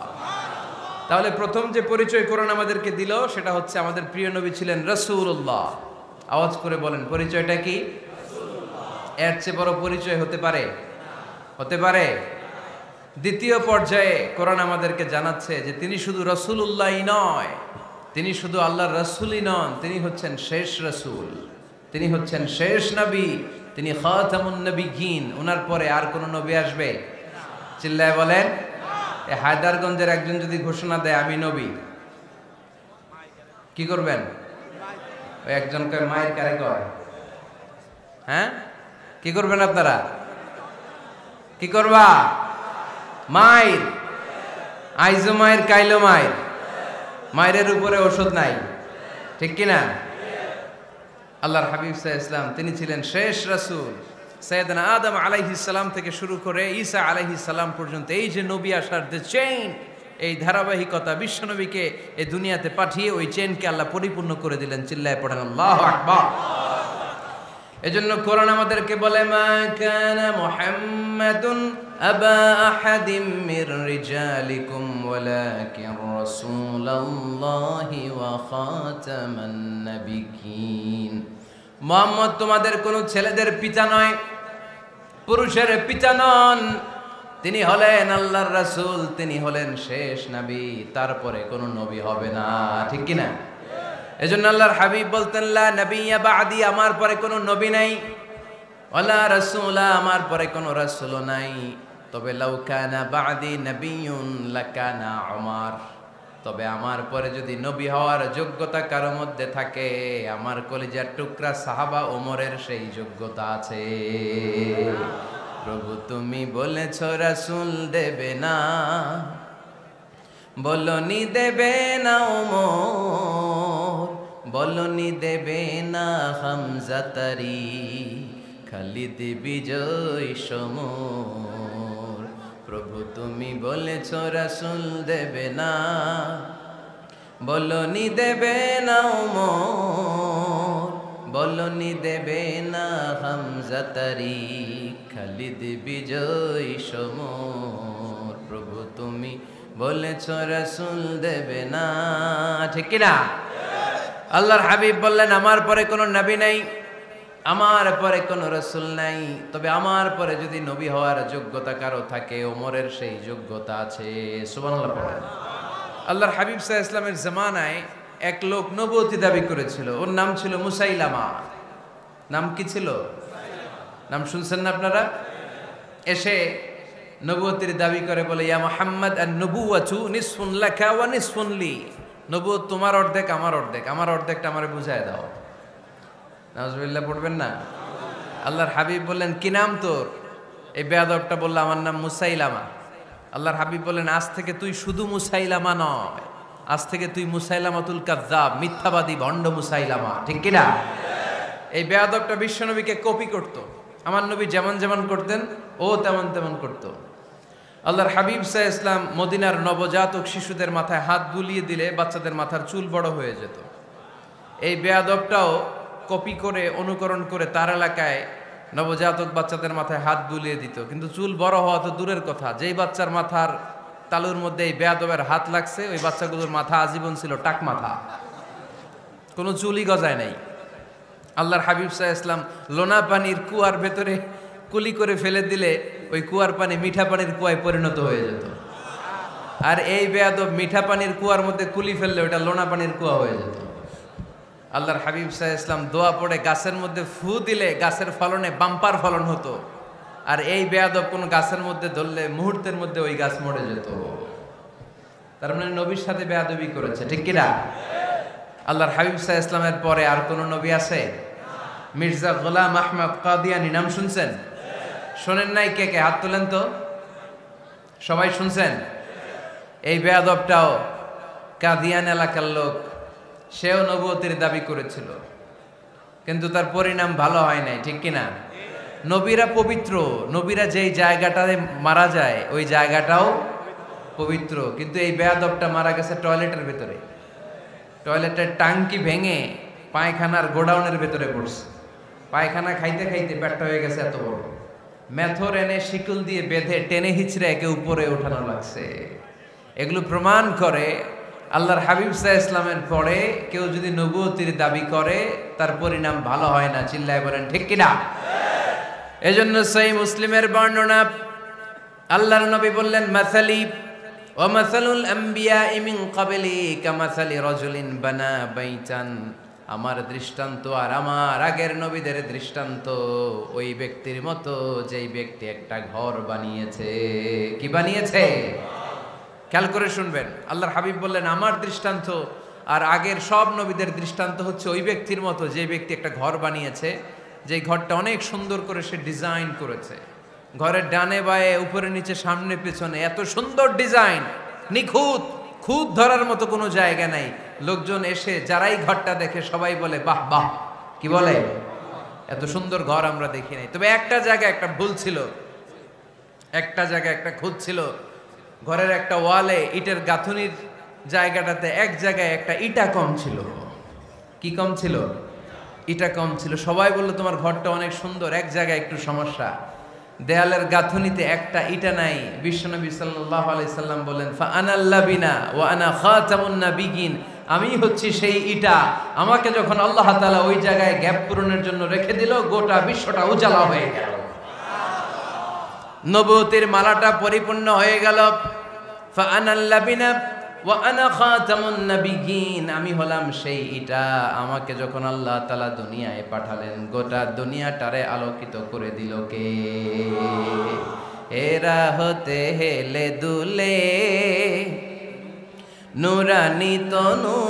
তাহলে প্রথম যে পরিচয় কোরআন আমাদেরকে দিল সেটা হচ্ছে আমাদের প্রিয় নবী ছিলেন রাসূলুল্লাহ। আওয়াজ করে বলেন পরিচয়টা কি? এর চেয়ে বড় পরিচয় হতে পারে? হতে পারে? দ্বিতীয় পর্যায়ে কোরআন আমাদেরকে জানাচ্ছে যে তিনি শুধু রাসূলুল্লাহই নয়, তিনি শুধু আল্লাহর রাসূলই নন, তিনি হচ্ছেন শেষ রাসূল, তিনি হচ্ছেন শেষ নবী, তিনি খাতামুন নবিয়্যিন। ওনার পরে আর কোন নবী আসবে? চিল্লায় বলেন। এই হায়দারগঞ্জের একজন যদি ঘোষণা দেয় আমি নবী, কি করবেন? ওই একজন কয় মায়ের কারে কয়, হ্যাঁ কি করবেন আপনারা? কি করবা? মায়ের আইজো মায়ের কাইলো মায়ের, মায়ের উপরে ওষুধ নাই, ঠিক কিনা? আল্লাহর হাবিব সাল্লাল্লাহু আলাইহি ওয়াসাল্লাম তিনি ছিলেন শেষ রাসূল। সাইয়েদনা আদম আলাইহিস সালাম থেকে শুরু করে ঈসা আলাইহিস সালাম পর্যন্ত এই যে নবী আসার যে চেইন, এই ধারাবাহিকতা, বিশ্বনবীকে এই দুনিয়াতে পাঠিয়ে ওই চেইনকে আল্লাহ পরিপূর্ণ করে দিলেন। চিল্লায়ে পড়েন আল্লাহু আকবার। এজন্য কোরআন আমাদেরকে বলে মা কানা মুহাম্মাদুন আবা আহাদিম মির রিজালিকুম ওয়ালাকিন রাসূলুল্লাহি ওয়া খাতামান নাবিয়্যিন। মুহাম্মদ তোমাদের কোনো ছেলেদের পিতা নয়, পুরুষের পিতা নন, তিনি হলেন আল্লাহর রাসূল, তিনি হলেন শেষ নবী, তারপরে কোনো নবী হবে না, ঠিক কি না? এজন্য আল্লাহর হাবিব বলতেন লা নবিয়্যা বা'দি, আমার পরে কোনো নবী নাই, ওয়ালা রাসূলা, আমার পরে কোনো রাসূলও নাই। তবে লাউ কানা বা'দি নবিয়্যুন লাকানা উমর, তবে আমার পরে যদি নবী হওয়ার যোগ্যতা কারো মধ্যে থাকে, আমার কলিজার টুকরা সাহাবা ওমরের সেই যোগ্যতা আছে। প্রভু তুমি বলেছ রাসূল দেবে না, বলনি দেবে না ওমর, বলনি দেবে না হামজা তারি, খালিদ বিজয় সমর। প্রভু তুমি বলেছ রাসূল দেবে না, বলনি দেবে না ওমর, বলনি দেবে না হামজা তারি, খালিদ বিজয় সমর। প্রভু তুমি বলেছ রাসূল দেবে না, ঠিক কি না? আল্লাহর হাবিব বললেন আমার পরে কোনো নবী নাই, আমার পরে কোনো রাসূল নাই, তবে আমার পরে যদি নবী হওয়ার যোগ্যতা কারো থাকে, ওমরের সেই যোগ্যতা আছে। সুবহানাল্লাহ পড়েন। আল্লাহর হাবিব সাল্লাল্লাহু আলাইহি ওয়াসাল্লামের জামানায় এক লোক নবুয়তি দাবি করেছিল, ওর নাম ছিল মুসাইলামা। নাম কি ছিল? নাম শুনছেন না আপনারা? এসে নবুয়তির দাবি করে বলে ইয়া মুহাম্মদ আন-নবুওয়াতু নিসফুন লাকা ওয়া নিসফুন লি, নবুয়ত তোমার অর্ধেক আমার অর্ধেক, আমার অর্ধেকটা আমারে বুঝায় দাও। নাউজুবিল্লাহ পড়বেন না? আল্লাহর হাবিব বললেন কি নাম তোর? এই বেয়াদবটা বলল আমার নাম মুসাইলামা। আল্লাহর হাবিব বললেন আজ থেকে তুই শুধু মুসাইলামা নয়, আজ থেকে তুই মুসাইলামাতুল কাযযাব, মিথ্যাবাদী ভণ্ড মুসাইলামা, ঠিক কি না? এই বেয়াদবটা বিশ্বনবীকে কপি করত, আমার নবী যেমন যেমন করতেন ও তেমন তেমন করত। আল্লাহর হাবিব সাল্লাল্লাহু আলাইহি ওয়াসাল্লাম মদিনার নবজাতক শিশুদের মাথায় হাত বুলিয়ে দিলে বাচ্চাদের মাথার চুল বড় হয়ে যেত। এই বেয়াদবটাও কপি করে অনুকরণ করে তার এলাকায় নবজাতক বাচ্চাদের মাথায় হাত বুলিয়ে দিত, কিন্তু চুল বড় হওয়া তো দূরের কথা, যেই বাচ্চার মাথার তালুর মধ্যে এই বেয়াদবের হাত লাগছে ওই বাচ্চাগুলোর মাথা আজীবন ছিল টাক মাথা, কোনো চুলই গজায় নাই। আল্লাহর হাবিব সাল্লাল্লাহু আলাইহি ওয়াসাল্লাম লোনা পানির কুয়ার ভেতরে কুলি করে ফেলে দিলে ওই কুয়ার পানি মিঠা পানির কুয়ায় পরিণত হয়ে যেত, আর এই বেয়াদব মিঠা পানির কুয়ার মধ্যে কুলি ফেললে ওটা লোনা পানির কুয়া হয়ে যেত। আল্লাহর হাবিব সাল্লাল্লাহু আলাইহি ওয়াসাল্লাম দোয়া পড়ে গাছের মধ্যে ফু দিলে গাছের ফলনে বাম্পার ফলন হতো, আর এই বেয়াদব কোন গাছের মধ্যে ধরলে মুহূর্তের মধ্যে ওই গাছ মরে যেত। তার মানে নবীর সাথে বেয়াদবি করেছে, ঠিক কি না? আল্লাহর হাবিব সাল্লাল্লাহু আলাইহি ওয়াসাল্লামের পরে আর কোন নবী আছে? মির্জা গোলাম আহমদ কাদিয়ানী নাম শুনছেন? শোনেন নাই? কে কে হাত তোলেন তো। সবাই শুনছেন? এই বেয়াদবটাও কাদিয়ান এলাকার লোক, সেও নবুয়তির দাবি করেছিল, কিন্তু তার পরিণাম ভালো হয় নাই, ঠিক কিনা? নবীরা পবিত্র, নবীরা যেই জায়গাটাতে মারা যায় ওই জায়গাটাও পবিত্র, কিন্তু এই বেয়াদবটা মারা গেছে টয়লেটের ভেতরে, টয়লেটের টাঙ্কি ভেঙে পায়খানার গোডাউনের ভেতরে পড়ছে, পায়খানা খাইতে খাইতে পেটটা হয়ে গেছে এত বড়, মেথর এনে শিকল দিয়ে বেঁধে টেনে হিচড়ে একে উপরে ওঠানো লাগছে। এগুলো প্রমাণ করে আল্লাহর হাবিব সাল্লাল্লাহু আলাইহি ইসলামের পরে কেউ যদি নবুয়তির দাবি করে তার পরিণাম ভালো হয় না। চিল্লায় বলেন ঠিক কিনা? এজন্য সহিহ মুসলিমের বর্ণনা, আল্লাহর নবী বললেন, মাসালি ওয়া মাসালুল আমবিয়াই মিন ক্বাবলি কামাসালি রাজুলিন বানা বাইতান, আমার দৃষ্টান্ত আর আমার আগের নবীদের দৃষ্টান্ত ওই ব্যক্তির মতো যেই ব্যক্তি একটা ঘর বানিয়েছে। কি বানিয়েছে? খেয়াল করে শুনবেন, আল্লাহর হাবিব বললেন আমার দৃষ্টান্ত আর আগের সব নবীদের দৃষ্টান্ত হচ্ছে ওই ব্যক্তির মতো যে ব্যক্তি একটা ঘর বানিয়েছে, যেই ঘরটা অনেক সুন্দর করে সে ডিজাইন করেছে। ঘরের ডানে বায়ে উপরে নিচে সামনে পেছনে এত সুন্দর ডিজাইন, নিখুঁত, খুঁত ধরার মতো কোনো জায়গা নাই। লোকজন এসে যারাই ঘরটা দেখে সবাই বলে বাহ বাহ। কি বলে? এত সুন্দর ঘর আমরা দেখি নাই। তবে একটা জায়গায় একটা ভুল ছিল, একটা জায়গায় একটা খুঁত ছিল। ঘরের একটা ওয়ালে ইটের গাঁথুনির জায়গাটাতে এক জায়গায় একটা ইটা কম ছিল। কি কম ছিল? ইটা কম ছিল। সবাই বললো তোমার ঘরটা অনেক সুন্দর, এক জায়গায় একটু সমস্যা, দেয়ালের গাঁথুনিতে একটা ইটা নাই। বিশ্বনবী সাল্লাল্লাহু আলাইহি সাল্লাম বলেন, ফা আনাল লাবিনা ওয়া আনা খাতামুন নাবিয়িন, আমি হচ্ছি সেই ইটা। আমাকে যখন আল্লাহ তাআলা ওই জায়গায় গ্যাপ পূরণের জন্য রেখে দিল, গোটা বিশ্বটা উজালা হয়ে গেল, নবুয়তের মালাটা পরিপূর্ণ হয়ে গেল। ফা আনাল লাবিনা ওয়া আনা খাতামুন নাবিয়িন, আমি হলাম সেই ইটা। আমাকে যখন আল্লাহ তাআলা দুনিয়ায় পাঠালেন, গোটা দুনিয়াটারে আলোকিত করে দিল কে? এরা হতে হেলে দুলে নুরানি তনু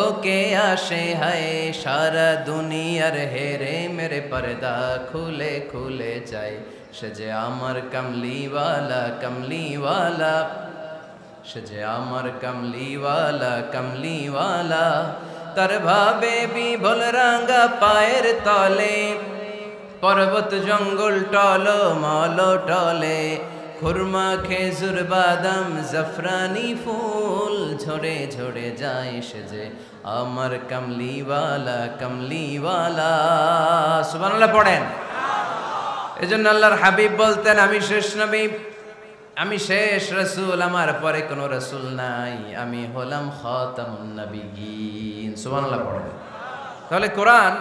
ওকে আসে হায়, সারা দুনিয়ার হেরে মেরে পর্দা খুলে খুলে যায়। সে যে আমার কমলিওয়ালা কমলিওয়ালা, সে যে আমার কমলিওয়ালা কমলিওয়ালা, তার ভাবে বিভোল রাঙ্গা পায়ের তলে, পর্বত জঙ্গল টল মল টলে, খুরমা খেজুর বাদাম জাফরানি ফুল ঝরে ঝরে যায়। সে যে আমার কমলিওয়ালা কমলিওয়ালা। সুবহানাল্লাহ পড়েন। এজন্য আল্লাহর হাবিব বলতেন, আমি শেষ নবী, আমি শেষ রাসূল, আমার পরে কোনো রাসূল নাই, আমি হলাম খাতামুন নাবিয়িন। সুবহানাল্লাহ পড়েন। তাহলে কোরআন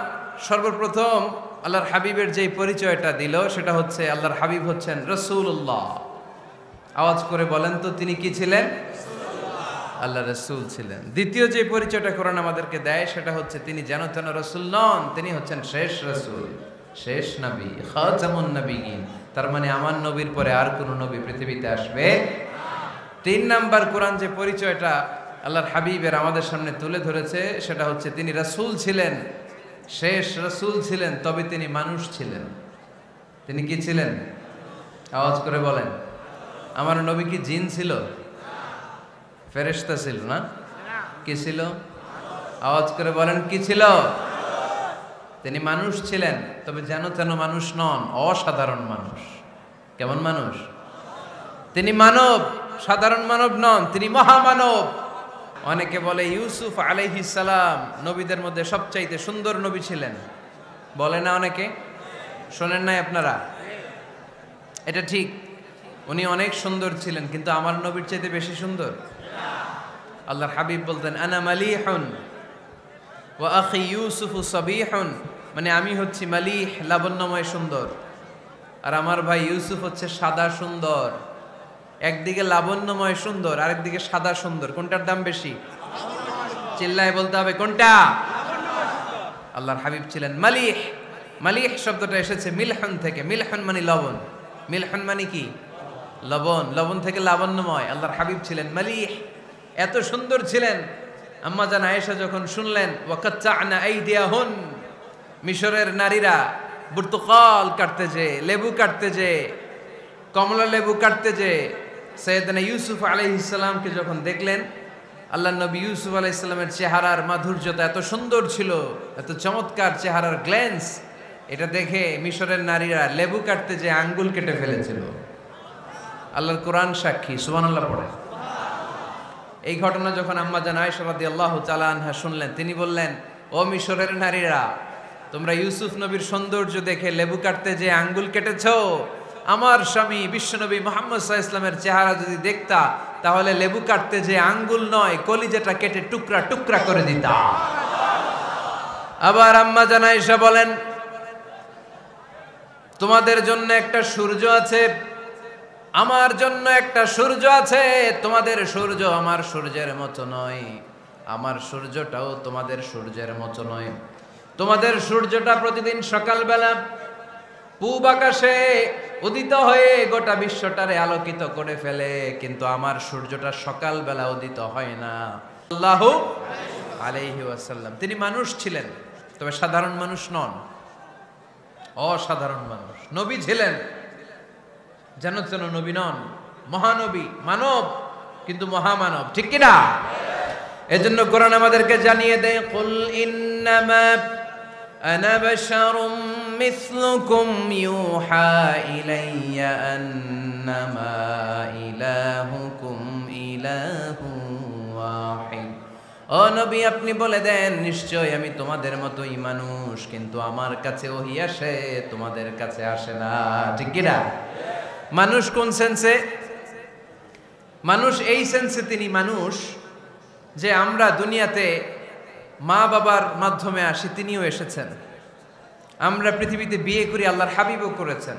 সর্বপ্রথম আল্লাহর হাবিবের যে পরিচয়টা দিল সেটা হচ্ছে আল্লাহর হাবিব হচ্ছেন রাসূলুল্লাহ। আওয়াজ করে বলেন তো, তিনি কি ছিলেন? আল্লাহ রাসূল ছিলেন। দ্বিতীয় যে পরিচয়টা কোরআন আমাদেরকে দেয় সেটা হচ্ছে তিনি যেন তেন রাসূল নন, তিনি হচ্ছেন শেষ রাসূল, শেষ নবী, খাতামুন নাবিয়িন। তার মানে আমার নবীর পরে আর কোন নবী পৃথিবীতে আসবে। তিন নাম্বার কোরআন যে পরিচয়টা আল্লাহর হাবিবের আমাদের সামনে তুলে ধরেছে সেটা হচ্ছে তিনি রাসূল ছিলেন, শেষ রাসূল ছিলেন, তবে তিনি মানুষ ছিলেন। তিনি কি ছিলেন? আওয়াজ করে বলেন। আমার নবী কি জিন ছিল? ফেরেশতা ছিল না? কি ছিল? আওয়াজ করে বলেন, কি ছিল? তিনি মানুষ ছিলেন, তবে যেন তেন মানুষ নন, অসাধারণ মানুষ। কেমন মানুষ? তিনি মানব, সাধারণ মানব নন, তিনি মহামানব। অনেকে বলে ইউসুফ আলাইহিস সালাম নবীদের মধ্যে সবচাইতে সুন্দর নবী ছিলেন, বলে না অনেকে? শোনেন নাই আপনারা? এটা ঠিক, উনি অনেক সুন্দর ছিলেন, কিন্তু আমার নবীর চাইতে বেশি সুন্দর। আল্লাহর হাবিব বলতেন, আনা মালিহুন ওয়া আখি ইউসুফু সাবিহুন, মানে আমি হচ্ছি মালিহ, লাবণ্যময় সুন্দর, আর আমার ভাই ইউসুফ হচ্ছে সাদা সুন্দর। একদিকে লাবণ্যময় সুন্দর, আরেকদিকে সাদা সুন্দর, কোনটার দাম বেশি? চিল্লায় বলতে হবে কোনটা? আল্লাহর হাবিব ছিলেন মালিহ। মালিহ শব্দটা এসেছে মিলহন থেকে। মিলহন মানে লবণ, মিলহন মানে কি? লবণ। লবণ থেকে লাবণ্যময়। আল্লাহর হাবিব ছিলেন মালিহ, এত সুন্দর ছিলেন। আম্মা জান আয়েশা যখন শুনলেন ওয়াকাত্তা'না আইদিয়াহুন, মিশরের নারীরা বুর্তুকাল কাটতে যে, লেবু কাটতে যে, কমলা লেবু কাটতে যে সাইয়েদনা ইউসুফ আলাইহিস সালামকে যখন দেখলেন, আল্লাহর নবী ইউসুফ আলাইহিস সালামের চেহারার মাধুর্যতা এত সুন্দর ছিল, এত চমৎকার চেহারার গ্ল্যান্স, এটা দেখে মিশরের নারীরা লেবু কাটতে যে আঙ্গুল কেটে ফেলেছিল। আল্লাহর কোরআন সাক্ষী। সুবহানাল্লাহ পড়ে। এই ঘটনা যখন আম্মা জান আয়েশা রাদিয়াল্লাহু তাআলা আনহা শুনলেন, তিনি বললেন, ও মিশরের নারীরা, তোমরা ইউসুফ নবীর সৌন্দর্য দেখে লেবু কাটতে যে আঙ্গুল কেটেছো, আমার স্বামী বিশ্বনবী মুহাম্মদ সাল্লাল্লাহু আলাইহি ওয়াসাল্লামের চেহারা যদি দেখতা তাহলে লেবু কাটতে যে আঙ্গুল নয় কলিজাটা কেটে টুকরা টুকরা করে দিতা। আবার আম্মা জান আয়েশা বলেন, তোমাদের জন্য একটা সূর্য আছে, আমার জন্য একটা সূর্য আছে, তোমাদের সূর্য আমার সূর্যের মতো নয়, আমার সূর্যটাও তোমাদের সূর্যের মতো নয়। তোমাদের সূর্যটা প্রতিদিন সকালবেলা পূব আকাশে উদিত হয়ে গোটা বিশ্বটারে আলোকিত করে ফেলে, কিন্তু আমার সূর্যটা সকালবেলা উদিত হয় না। সাল্লাল্লাহু আলাইহি ওয়াসাল্লাম তিনি মানুষ ছিলেন, তবে সাধারণ মানুষ নন, অসাধারণ মানুষ। নবী ছিলেন, যেন যেন নবী নন, মহানবী, মানব কিন্তু মহামানব, ঠিক কিনা? এজন্য কোরআন আমাদেরকে জানিয়ে দেয়, কুল ইন্নামা আনা বাশারুম মিসলুকুম ইউহা ইলাইয়া আন্নামা ইলাহুকুম ইলাহু ওয়াহিদ। ও নবী, আপনি বলে দেন, নিশ্চয় আমি তোমাদের মতোই মানুষ, কিন্তু আমার কাছে ওহী আসে, তোমাদের কাছে আসে না, ঠিক কিনা? মানুষ কোন সেন্সে? মানুষ এই সেন্সে তিনি মানুষ যে আমরা দুনিয়াতে মা বাবার মাধ্যমে আসি, তিনিও এসেছেন। আমরা পৃথিবীতে বিয়ে করি, আল্লাহর হাবিবও করেছেন।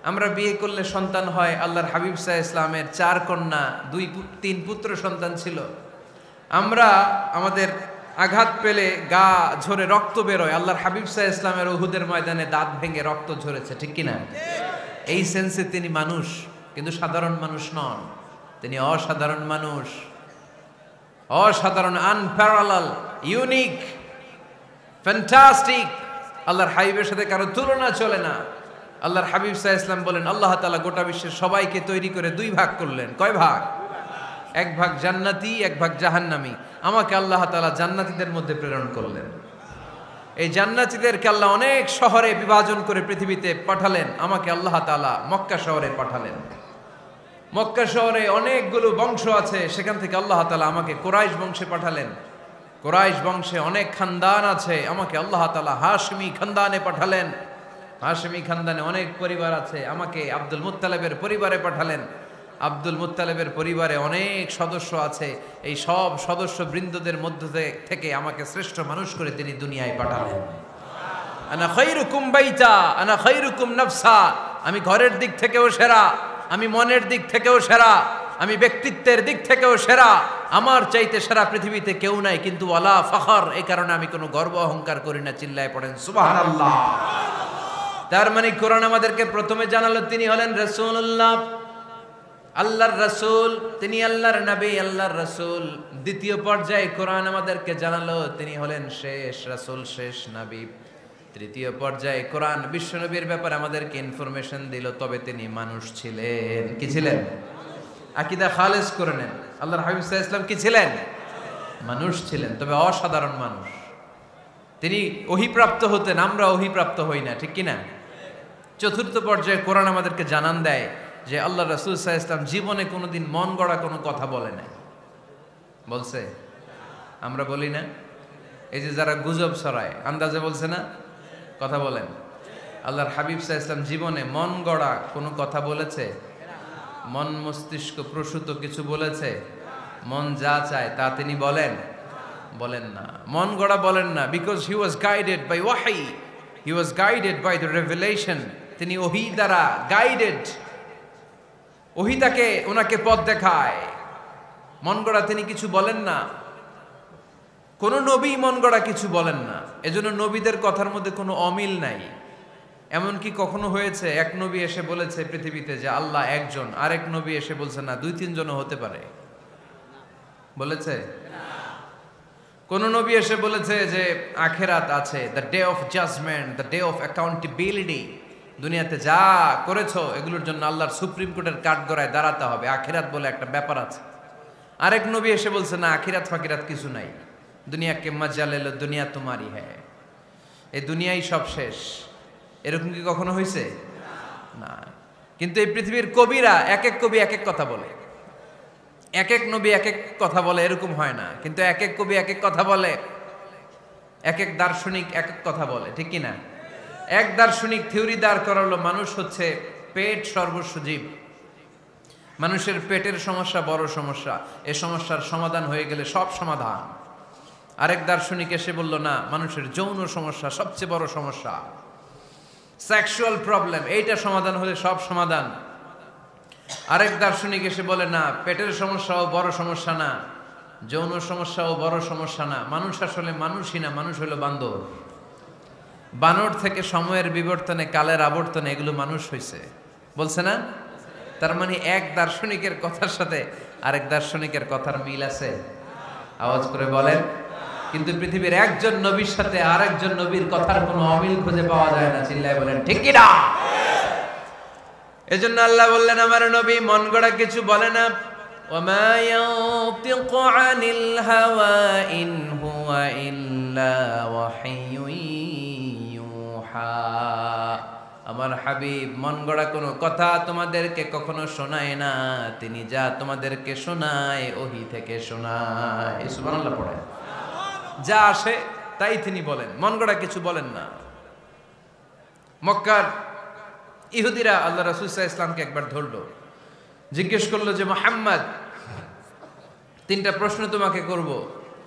আমরা বিয়ে করলে সন্তান হয়, আল্লাহর হাবিব সাল্লাল্লাহু আলাইহি ওয়াসাল্লামের 4 কন্যা 2-3 পুত্র সন্তান ছিল। আমরা আমাদের আঘাত পেলে গা ঝরে রক্ত বেরোয়, আল্লাহর হাবিব সাল্লাল্লাহু আলাইহি ওয়াসাল্লামের উহুদের ময়দানে দাঁত ভেঙে রক্ত ঝরেছে, ঠিক কিনা? এই সেন্সে তিনি মানুষ, কিন্তু সাধারণ মানুষ নন, তিনি অসাধারণ মানুষ, অসাধারণ, আনপ্যারালাল, ইউনিক, ফ্যান্টাস্টিক। আল্লাহর হাবিবের সাথে কারো তুলনা চলে না। আল্লাহর হাবিব সাল্লাল্লাহু আলাইহি ওয়াসাল্লাম বলেন, আল্লাহ তাআলা গোটা বিশ্বের সবাইকে তৈরি করে 2 ভাগ করলেন। কয় ভাগ? 1 ভাগ জান্নাতি, 1 ভাগ জাহান্নামী। আমাকে আল্লাহ তাআলা জান্নাতীদের মধ্যে প্রেরণ করলেন। এই জান্নাতীদেরকে আল্লাহ অনেক শহরে বিভাজন করে পৃথিবীতে পাঠালেন, আমাকে আল্লাহ তাআলা মক্কা শহরে পাঠালেন। মক্কা শহরে অনেকগুলো বংশ আছে, সেখান থেকে আল্লাহ তাআলা আমাকে কুরাইশ বংশে পাঠালেন। কুরাইশ বংশে অনেক খানদান আছে, আমাকে আল্লাহ তাআলা হাশমি খানদানে পাঠালেন। হাশমি খানদানে অনেক পরিবার আছে, আমাকে আব্দুল মুত্তালিবের পরিবারে পাঠালেন। আব্দুল মুত্তালিবের পরিবারে অনেক সদস্য আছে, এই সব সদস্য বৃন্দদের মধ্য থেকে আমাকে শ্রেষ্ঠ মানুষ করে তিনি দুনিয়ায় পাঠালেন। আনা খায়রুকুম বাইতা আনা খায়রুকুম নাফসা, আমি ঘরের দিক থেকেও সেরা, আমি মনের দিক থেকেও সেরা, আমি ব্যক্তিত্বের দিক থেকেও সেরা, আমার চাইতে সেরা পৃথিবীতে কেউ নাই। কিন্তু ওয়ালা ফখর, এই কারণে আমি কোনো গর্ব অহংকার করি না। চিল্লায় পড়েন সুবহানাল্লাহ। তার মানে কোরআন আমাদেরকে প্রথমে জানালো তিনি হলেন রাসূলুল্লাহ, আল্লাহর রাসূল, তিনি আল্লাহর নবী, আল্লাহর রাসূল। দ্বিতীয় পর্যায়ে কোরআন আমাদেরকে জানালো তিনি হলেন শেষ রাসূল, শেষ নবী। তৃতীয় পর্যায়ে কোরআন বিশ্বনবীর ব্যাপারে আমাদেরকে ইনফরমেশন দিল, তবে তিনি মানুষ ছিলেন। কি ছিলেন? আকীদা খালেস করে নেন, আল্লাহর হাবিব সাল্লাল্লাহু আলাইহি ওয়াসাল্লাম কি ছিলেন? মানুষ ছিলেন, তবে অসাধারণ মানুষ। তিনি ওহীপ্রাপ্ত হতেন, আমরা ওহীপ্রাপ্ত হই না, ঠিক কিনা? চতুর্থ পর্যায়ে কোরআন আমাদেরকে জানান দেয় যে আল্লাহ রাসূল সাল্লাল্লাহু আলাইহি ওয়াসাল্লাম জীবনে কোনোদিন মন গড়া কোনো কথা বলে নাই। বলছে? আমরা বলি না? এই যে যারা গুজব ছড়ায়, আন্দাজে বলছে না, কথা বলেন। আল্লাহর হাবিব সাল্লাল্লাহু আলাইহি ওয়াসাল্লাম জীবনে মন গড়া কোনো কথা বলেছে? মন মস্তিষ্ক প্রসূত কিছু বলেছে? মন যা চায় তা তিনি বলেন? বলেন না, মন গড়া বলেন না। Because he was guided by ওয়াহি, he was guided by the revelation. তিনি ওহী দ্বারা গাইডেড, ওহী তাকে ওনাকে পথ দেখায়। মন গড়া তিনি কিছু বলেন না, কোন নবী মন গড়া কিছু বলেন না। এজন্য নবীদের কথার মধ্যে কোনো অমিল নাই। এমনকি কখনো হয়েছে এক নবী এসে বলেছে পৃথিবীতে যে আল্লাহ একজন, আরেক নবী এসে বলছে না 2-3 জনও হতে পারে? বলেছে? কোন নবী এসে বলেছে যে আখিরাত আছে, the day of judgement, the day of accountability, দুনিয়াতে যা করেছো এগুলোর জন্য আল্লাহর সুপ্রিম কোর্টের কাঠগড়ায় দাঁড়াতে হবে, আখিরাত বলে একটা ব্যাপার আছে। আরেক নবী এসে বলছে না, আখিরাত ফাকিরাত কিছু নাই, দুনিয়া কে মজা লে লো, দুনিয়া তোমারই হ্যায়, এই দুনিয়াই সব শেষ। এরকম কি কখনো হয়েছে? না। কিন্তু এই পৃথিবীর কবিরা, এক এক কবি এক এক কথা বলে, এক এক নবী এক এক কথা বলে, এরকম হয় না। কিন্তু এক এক কবি এক এক কথা বলে, এক এক দার্শনিক এক এক কথা বলে, ঠিক কিনা? এক দার্শনিক থিওরি দাঁড় করালো মানুষ হচ্ছে পেট সর্বস্ব জীব। মানুষের পেটের সমস্যা বড় সমস্যা, এ সমস্যার সমাধান হয়ে গেলে সব সমাধান। আরেক দার্শনিক এসে বলল না, মানুষের যৌন সমস্যা সবচেয়ে বড় সমস্যা, সেক্সুয়াল প্রবলেম, এইটা সমাধান হলে সব সমাধান। আরেক দার্শনিক এসে বলে না, পেটের সমস্যাও বড় সমস্যা না, যৌন সমস্যাও বড় সমস্যা না, মানুষ আসলে মানুষই না, মানুষ হলো বান্দর। বানর থেকে সময়ের বিবর্তনে, কালের আবর্তনে এগুলো মানুষ হয়েছে, বলছে না? তার মানে এক দার্শনিকের কথার সাথে আরেক দার্শনিকের কথার মিল আছে? আওয়াজ করে বলেন। কিন্তু পৃথিবীর একজন নবীর সাথে আরেকজন নবীর কথার কোনো অমিল খুঁজে পাওয়া যায় না। চিল্লায় বলেন ঠিক কি না? এজন্য আল্লাহ বললেন, আমার নবী মন গড়া কিছু বলে না। ওয়ামা ইয়ানতিকু আনিল হাওয়া ইন হুয়া ইল্লা ওয়াহিয়ুন ইউহা। আমার হাবিব মন গড়া কোনো কথা তোমাদেরকে কখনো শোনায় না, তিনি যা তোমাদেরকে শোনায় ওহী থেকে শোনায়। সুবহানাল্লাহ পড়েন। যা আসে তাই তিনি বলেন, মন গড়া কিছু বলেন না। মক্কার ইহুদিরা আল্লাহ রাসূল সাল্লাল্লাহু আলাইহি ওয়াসাল্লামকে একবার ধরলো, জিজ্ঞেস করলো যে মুহাম্মদ, তিনটা প্রশ্ন তোমাকে করব,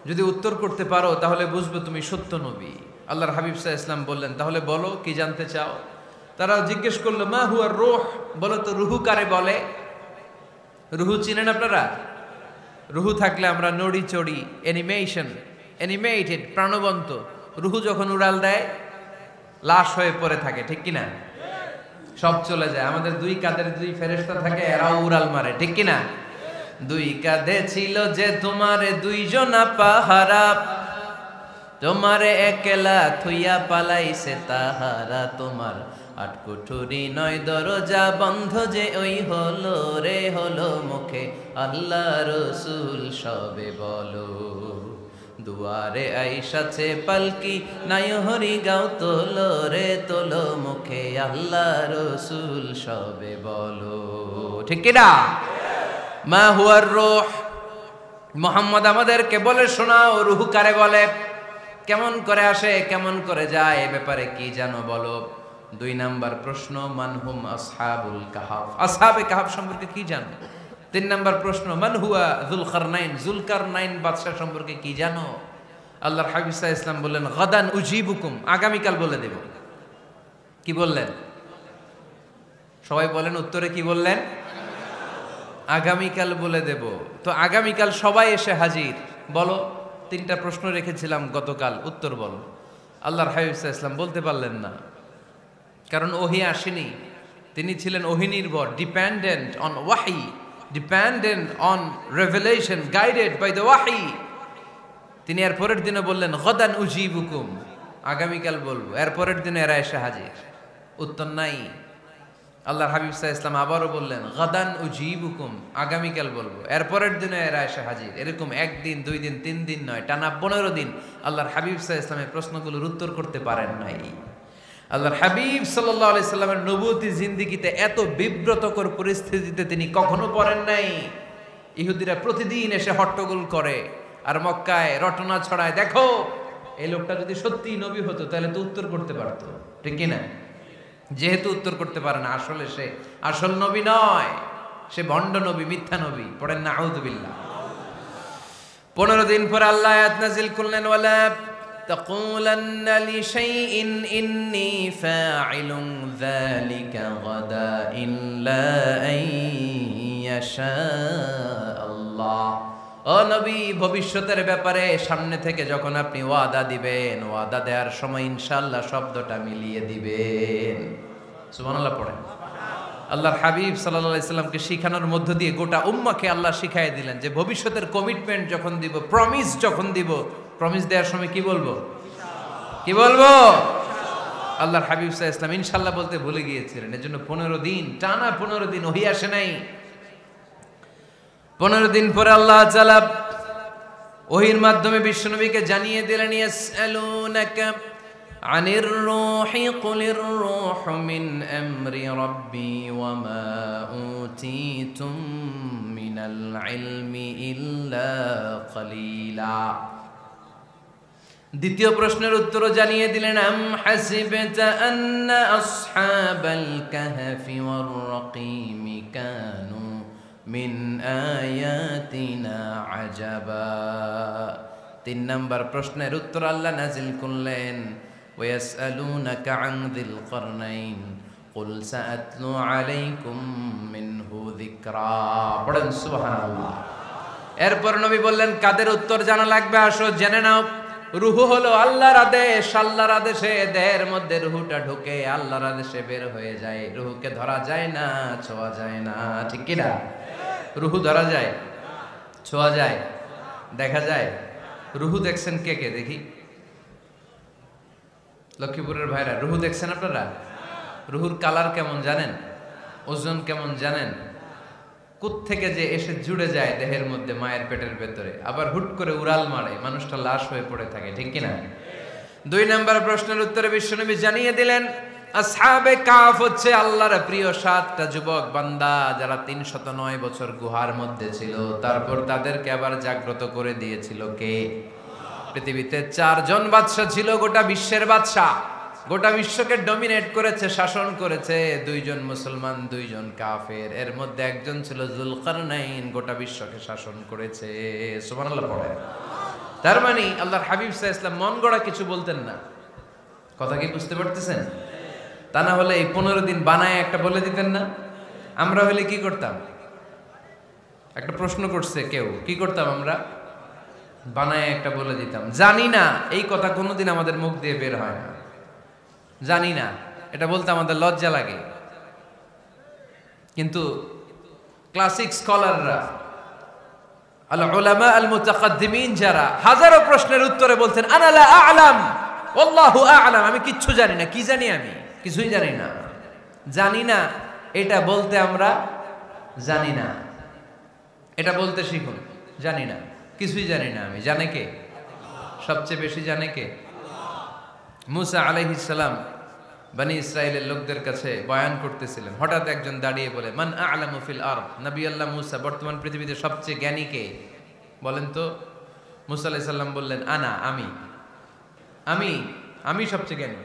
যদি উত্তর করতে পারো তাহলে বুঝবো তুমি সত্য নবী। আল্লাহর হাবিব সাল্লাল্লাহু আলাইহি ওয়াসাল্লাম বললেন, তাহলে বলো কি জানতে চাও? তারা জিজ্ঞেস করলো মা হুয়া রূহ, বলো তো রুহু কারে বলে? রুহু চিনেন আপনারা? রুহু থাকলে আমরা নড়ি চড়ি, অ্যানিমেটেড, প্রাণবন্ত। রুহু যখন উড়াল দেয় লাশ হয়ে পড়ে থাকে, ঠিক কিনা? সব চলে যায়। আমাদের দুই কাঁধের দুই ফেরেশতা থাকে, এরাও উড়াল মারে, ঠিক কিনা? দুই কাঁধে ছিল যে তোমারে দুইজনা পাহারা, তোমারে একলা থুইয়া পালাইছে তাহারা। তোমার আট কুঠুরি নয় দরজা বন্ধ যে ওই হলো রে হলো মুখে আল্লাহ রসুল সবে বলো। দুয়ারে আইসাছে পালকি নাই হরি গাও তোলো রে তোলো মুখে আল্লাহ রসুল সবে বলো, ঠিক কিনা? মা হুয়ার রূহ, মুহাম্মদ আমাদেরকে বলে শোনাও রুহু কারে বলে, কেমন করে আসে, কেমন করে যায়, এ ব্যাপারে কি জানো বলো। দুই নাম্বার প্রশ্ন, মানহুম আসহাবুল কাহাফ, আসহাবে কাহাফ সম্পর্কে কি জানো? তিন নাম্বার প্রশ্ন, মান হুয়া যুলকারনাইন, যুলকারনাইন বাদশা সম্পর্কে কি জানো? আল্লাহর হাবিব সাল্লাল্লাহু আলাইহি ওয়াসাল্লাম বললেন, গাদান উজিবুকুম, আগামীকাল বলে দেব। কি বললেন? সবাই বলেন উত্তরে কি বললেন? আগামীকাল বলে দেব। তো আগামীকাল সবাই এসে হাজির। বলো, তিনটা প্রশ্ন রেখেছিলাম গতকাল, উত্তর বলো। আল্লাহর হাবিব সাল্লাল্লাহু আলাইহি ওয়াসাল্লাম বলতে পারলেন না, কারণ ওহী আসেনি। তিনি ছিলেন ওহী নির্ভর, ডিপেন্ডেন্ট অন ওয়াহি, dependent on revelation, guided by the ওয়াহি। তিনি এর পরের দিনে বললেন, গাদান উজিবুকুম, আগামীকাল বলবো। এর পরের দিনে এরা এসে হাজির, উত্তর নাই। আল্লাহর হাবিব সাল্লাল্লাহু আলাইহি ওয়াসাল্লাম আবারও বললেন, গাদান উজিবুকুম, আগামীকাল বলবো। এর পরের দিনে এরা এসে হাজির। এরকম একদিন, দুই দিন, তিন দিন নয়, টানা 15 দিন আল্লাহর হাবিব সাল্লাল্লাহু আলাইহি ওয়াসাল্লামের প্রশ্নগুলোর উত্তর করতে পারেন নাই। আল্লাহর হাবিব সাল্লাল্লাহু আলাইহি সাল্লামের নবুয়তি জিন্দেগিতে এত বিব্রতকর পরিস্থিতিতে তিনি কখনো পড়েন নাই। ইহুদিরা প্রতিদিন এসে হট্টগোল করে আর মক্কায় রটনা ছড়ায়, দেখো এই লোকটা যদি সত্যি নবী হতো তাহলে তো উত্তর করতে পারতো, ঠিক কি না? যেহেতু উত্তর করতে পারে না, আসলে সে আসল নবী নয়, সে ভণ্ড নবী, মিথ্যা নবী। পড়েন না আউযুবিল্লাহ। 15 দিন পর আল্লাহ আয়াত নাযিল করলেন, ওয়ালা তাকুলান্না লিশাইইন ইন্নী ফাইলুন যালিকা গাদা ইল্লা আইয়াশা আল্লাহ। ও নবী, ভবিষ্যতের ব্যাপারে সামনে থেকে যখন আপনি ওয়াদা দিবেন, ওয়াদা দেওয়ার সময় ইনশাআল্লাহ শব্দটা মিলিয়ে দিবেন। সুবহানাল্লাহ পড়েন। আল্লাহর হাবিব সাল্লাল্লাহু আলাইহি সাল্লামকে শিখানোর মধ্য দিয়ে গোটা উম্মাহকে আল্লাহ শিখাই দিলেন যে ভবিষ্যতের কমিটমেন্ট যখন দিব, প্রমিস যখন দিব, প্রমিস দেওয়ার সময় কি বলবো? কি বলবো? আল্লাহর হাবিব সাল্লাল্লাহু আলাইহি সাল্লাম ইনশাআল্লাহ বলতে ভুলে গিয়েছিলেন। এজন্য 15 দিন, টানা 15 দিন ওহী আসে নাই। 15 দিন পরে আল্লাহ তাআলা ওহীর মাধ্যমে বিশ্বনবীকে জানিয়ে দিলেন, ইয়াসআলুনাকা আনির রূহি কুলির রূহু মিন আমরি রাব্বি ওয়া মা উতীতুম মিনাল ইলমি ইল্লা কালিলা। দ্বিতীয় প্রশ্নের উত্তরও জানিয়ে দিলেন, আম হাসিবতা আন্না আসহাবাল কাহফি ওয়ার রাকিম কানু মিন আয়াতিনা আজাবা। 3 নম্বর প্রশ্নের উত্তর আল্লাহ নাজিল করলেন, ওয়াসআলুনাকা আন যিল করনাইন কুল সাআতলু আলাইকুম মিনহু যিকরা। পড়েন সুবহানাল্লাহ। এরপর নবী বললেন, কাদের উত্তর জানা লাগবে, আসো জেনে নাও। রুহু হলো আল্লাহর আদেশ, আল্লাহর আদেশে দেহের মধ্যে রুহুটা ঢুকে আল্লাহর আদেশে বের হয়ে যায়। রুহুকে ধরা যায় না, ছোঁয়া যায় না, ঠিক কি না? রুহু ধরা যায়, ছোঁয়া যায়, দেখা যায়? রুহু দেখছেন কে কে দেখি? লক্ষ্মীপুরের ভাইরা রুহু দেখছেন আপনারা? রুহুর কালার কেমন জানেন? ওজন কেমন জানেন? কোত্থেকে যে এসে জুড়ে যায় দেহের মধ্যে, মায়ের পেটের ভেতরে, আবার হুট করে উড়াল মারে, মানুষটা লাশ হয়ে পড়ে থাকে, ঠিক কিনা? 2 নম্বর প্রশ্নের উত্তরে বিশ্বনবী জানিয়ে দিলেন, আসহাবে কাহফ হচ্ছে আল্লাহর প্রিয় 7টা যুবক বান্দা, যারা 309 বছর গুহার মধ্যে ছিল। তারপর তাদেরকে আবার জাগ্রত করে দিয়েছিল কে? পৃথিবীতে 4 জন বাদশা ছিল, গোটা বিশ্বের বাদশা, গোটা বিশ্বকে ডমিনেট করেছে, শাসন করেছে। 2 জন মুসলমান, 2 জন কাফের। এর মধ্যে একজন ছিল যুলকারনাইন, গোটা বিশ্বকে শাসন করেছে। সুবহানাল্লাহ পড়ে। তার মানে আল্লাহর হাবিব সাল্লাল্লাহু আলাইহি ওয়াসাল্লাম মন গড়া কিছু বলতেন না। কথা কি বুঝতে পারতেছেন? তা না হলে এই 15 দিন বানায় একটা বলে দিতেন না? আমরা হলে কি করতাম? একটা প্রশ্ন করছে কেউ, কি করতাম আমরা? বানায় একটা বলে দিতাম। জানি না, এই কথা কোনোদিন আমাদের মুখ দিয়ে বের হয় না। জানি না, এটা বলতে আমাদের লজ্জা লাগে। কিন্তু ক্লাসিক স্কলাররা, আল উলামা আল মুতাকাদ্দিমিন, যারা হাজারো প্রশ্নের উত্তরে বলতেন, আনা লা আ'লাম ওয়াল্লাহু আ'লাম, আমি কিচ্ছু জানি না। কি জানি? আমি কিছুই জানি না। জানি না এটা বলতে আমরা জানি না, এটা বলতে শিখুন। জানি না, কিছুই জানি না আমি। জানে কে? সবচেয়ে বেশি জানে কে? মুসা আলাইহিস সালাম বনি ইসরাইলের লোকদের কাছে বয়ান করতেছিলেন। হঠাৎ একজন দাঁড়িয়ে বলে, মান আ'লামু ফিল আরদ। নবী আল্লাহ মুসা, বর্তমান পৃথিবীতে সবচেয়ে জ্ঞানী কে বলেন তো? মুসা আলাইহিস সালাম বললেন, আনা, আমি সবচেয়ে জ্ঞানী।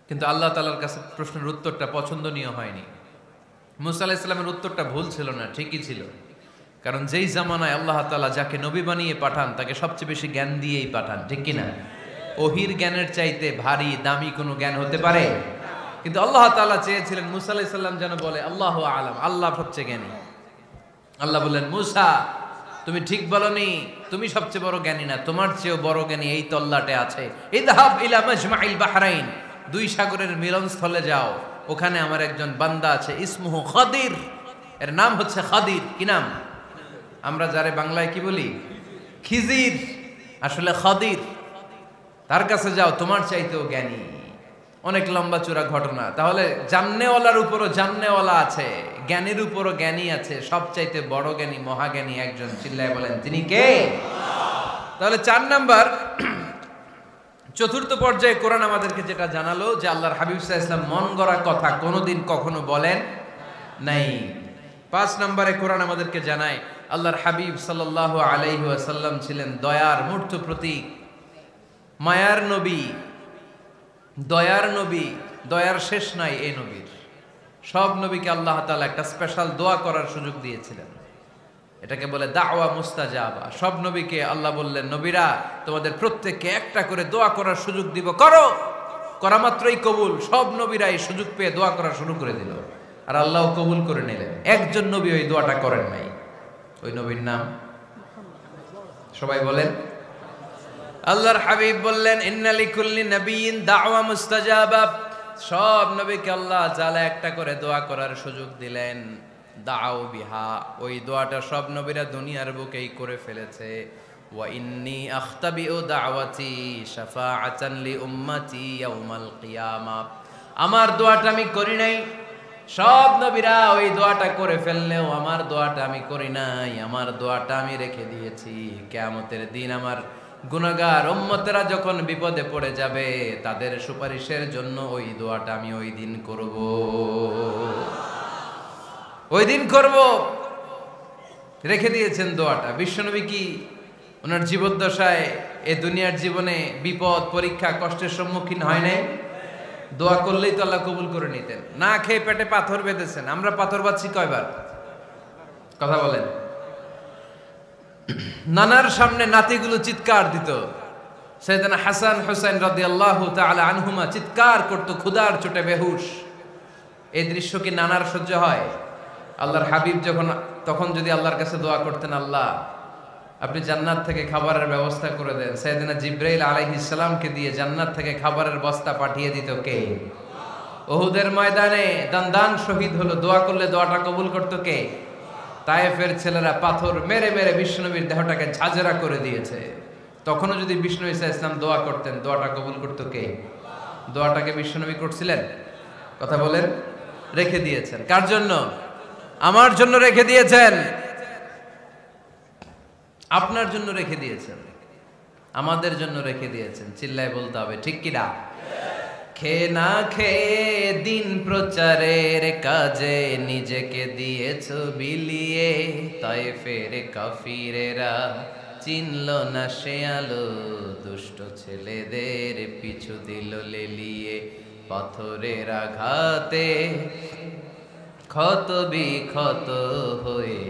কিন্তু আল্লাহ তাআলার কাছে প্রশ্নের উত্তরটা পছন্দনীয় হয়নি। মুসা আলাইহিস সালামের উত্তরটা ভুল ছিল না, ঠিকই ছিল। কারণ যেই জামানায় আল্লাহ তাআলা যাকে নবী বানিয়ে পাঠান, তাকে সবচেয়ে বেশি জ্ঞান দিয়েই পাঠান, ঠিক কিনা? ওহির জ্ঞানের চাইতে ভারী দামি কোনো জ্ঞান হতে পারে? কিন্তু আল্লাহ তাআলা চেয়েছিলেন মুসা আলাইহিস সালাম যেন বলে আল্লাহু আ'লাম, আল্লাহ সবচেয়ে জ্ঞানী। আল্লাহ বললেন, মুসা তুমি ঠিক বলনি, তুমি সবচেয়ে বড় জ্ঞানী না, তোমার চেয়েও বড় জ্ঞানী এই তল্লাটে আছে। ইযহাব ইলা মাজমাইল বাহরাইন, 2 সাগরের মিলনস্থলে যাও, ওখানে আমার একজন বান্দা আছে, ইসমুহু খাদির, এর নাম হচ্ছে খাদির। কি নাম? আমরা যারে বাংলায় কি বলি? খিজির, আসলে খাদির। তার কাছে যাও, তোমার চাইতেও জ্ঞানী। অনেক লম্বা চূড়া ঘটনা। তাহলে জান্নেওয়ালার উপরও জান্নেওয়ালা আছে, জ্ঞানীর উপরও জ্ঞানী আছে। সবচাইতে বড় জ্ঞানী, মহাজ্ঞানী একজন, চিল্লায় বলেন তিনি কে? তাহলে 4 নাম্বার, চতুর্থ পর্যায়ে কোরআন আমাদেরকে যেটা জানালো, যে আল্লাহর হাবিব সাল্লাল্লাহু আলাইহি ওয়াসাল্লাম মন গড়া কথা কোনোদিন কখনো বলেন নাই। 5 নম্বরে কোরআন আমাদেরকে জানায়, আল্লাহর হাবিব সাল্লাল্লাহু আলাইহি ওয়াসাল্লাম ছিলেন দয়ার মূর্ত প্রতীক, মায়ার নবী, দয়ার নবী। দয়ার শেষ নাই এই নবীর। সব নবীকে আল্লাহ তাআলা একটা স্পেশাল দোয়া করার সুযোগ দিয়েছিলেন, এটাকে বলে দাওয়া মুস্তাজাবা। সব নবীকে আল্লাহ বললেন, নবীরা তোমাদের প্রত্যেককে একটা করে দোয়া করার সুযোগ দিব, করো। করা মাত্রই কবুল। সব নবীরা এই সুযোগ পেয়ে দোয়া করা শুরু করে দিল, আর আল্লাহ কবুল করে নিলেন। একজন নবী ওই দোয়াটা করেন নাই। ওই নবীর নাম সবাই বলেন। আল্লাহর হাবিব বললেন, ইন্না লিকুল্লি নাবিয়্যিন দাওয়া মুস্তাজাবা। সব নবীকে আল্লাহ তাআলা একটা করে দোয়া করার সুযোগ দিলেন। দাও বিহা, ওই দোয়াটা সব নবীরা দুনিয়ার বুকেই করে ফেলেছে। ওয়া ইন্নী আখতাবিউ দাওয়াতি শাফাআতান লি উম্মতি ইয়াউমাল কিয়ামা। আমার দোয়াটা আমি করি নাই, সব নবীরা ওই দোয়াটা করে ফেললেও আমার দোয়াটা আমি করি নাই। আমার দোয়াটা আমি রেখে দিয়েছি, কিয়ামতের দিন আমার গুনাহগার উম্মতেরা যখন বিপদে পড়ে যাবে, তাদের সুপারিশের জন্য ওই দোয়াটা আমি ওই দিন করব, ওই দিন করব। রেখে দিয়েছেন দোয়াটা। বিশ্বনবী কি ওনার জীবদ্দশায় এ দুনিয়ার জীবনে বিপদ পরীক্ষা কষ্টের সম্মুখীন হয় নাই? দোয়া করলেই তো আল্লাহ কবুল করে নিতেন। না খেয়ে পেটে পাথর বেঁধেছেন। আমরা পাথর বাঁধছি কয়বার? কথা বলেন। নানার সামনে নাতিগুলো চিৎকার দিত। সাইয়েদনা হাসান হুসাইন রাদিয়াল্লাহু তাআলা আনহুমা চিৎকার করতো ক্ষুধার চোটে বেহুশ। এই দৃশ্য কি নানার সহ্য হয়? আল্লাহর হাবিব তখন যদি আল্লাহর কাছে দোয়া করতেন, আল্লাহ আপনি জান্নাত থেকে খাবারের ব্যবস্থা করে দেন, সাইয়েদনা জিবরাইল আলাইহিস সালামকে দিয়ে জান্নাত থেকে খাবারের বস্তা পাঠিয়ে দিত কে? উহুদের ময়দানে দান শহীদ হলো, দোয়া করলে দোয়াটা কবুল করতো কে? তায়েফের ছেলেরা পাথর মেরে মেরে বিষ্ণুনবীর দেহটাকে ঝাঁঝরা করে দিয়েছে। তখনও যদি বিষ্ণু ঈসা ইসলাম দোয়া করতেন, দোয়াটা কবুল করতো কে? দোয়াটাকে বিষ্ণুনবী করছিলেন? কথা বলেন। রেখে দিয়েছেন কার জন্য? আমার জন্য রেখে দিয়েছেন, আপনার জন্য রেখে দিয়েছেন, আমাদের জন্য রেখে দিয়েছেন। চিল্লায় বলতে হবে ঠিক কিনা? খেয়ে না খেয়ে দিন প্রচারের কাজে নিজেকে দিয়েছ বিলিয়ে, তায়েফের কাফিরেরা চিনল না সে আলো, দুষ্ট ছেলেদের পিছু দিল লেলিয়ে, পাথরের আঘাতে ক্ষত বিক্ষত হয়ে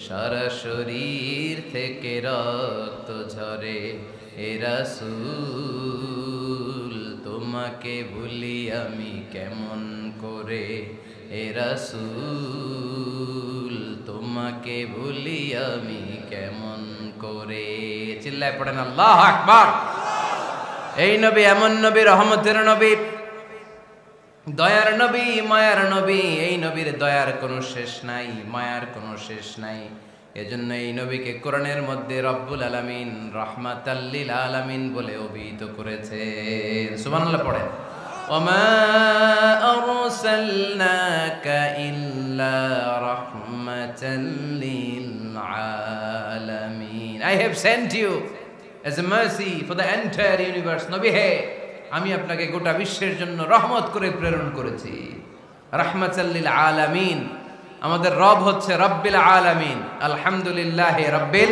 সারা শরীর থেকে রক্ত ঝরে। এ রাসূল তোমাকে ভুলি আমি কেমন করে, এ রাসূল তোমাকে ভুলি আমি কেমন করে। চিল্লায় পড়েন আল্লাহু আকবার। এই নবী এমন নবী, রহমতের নবী, দয়ার নবী, মায়ার নবী। এই নবীর দয়ার কোনো শেষ নাই, মায়ার কোনো শেষ নাই। এজন্য এই নবীকে কোরআনের মধ্যে রব্বুল আলামিন রাহমাতাল লিল আলামিন বলে অভিহিত করেছেন। সুবহানাল্লাহ পড়েন। ওমা আরসালনাকা ইল্লা রাহমাতাল লিল আলামিন। I have sent you as a mercy for the entire universe. নবী হে, আমি আপনাকে গোটা বিশ্বের জন্য রহমত করে প্রেরণ করেছি। রাহমাতাল লিল আলামিন। আমাদের রব হচ্ছে রব্বিল আলামিন, আলহামদুলিল্লাহি রাব্বিল।